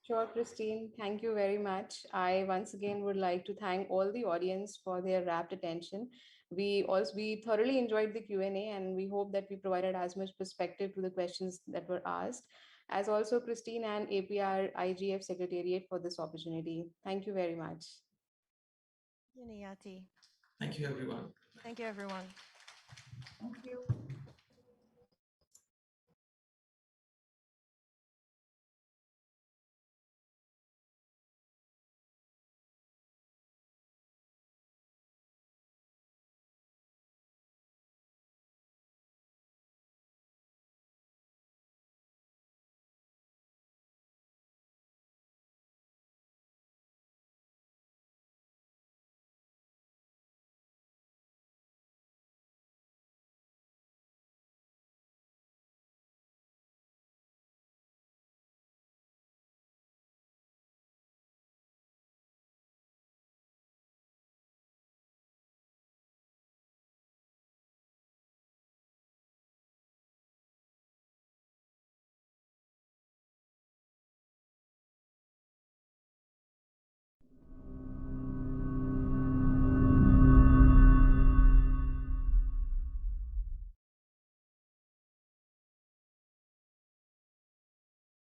[SPEAKER 14] Sure, Christine. Thank you very much. I once again would like to thank all the audience for their rapt attention. We thoroughly enjoyed the Q&A, and we hope that we provided as much perspective to the questions that were asked, as also Christine and APrIGF Secretariat for this opportunity. Thank you very much.
[SPEAKER 7] Thank you, Niyati.
[SPEAKER 15] Thank you, everyone.
[SPEAKER 7] Thank you, everyone.
[SPEAKER 16] Thank you.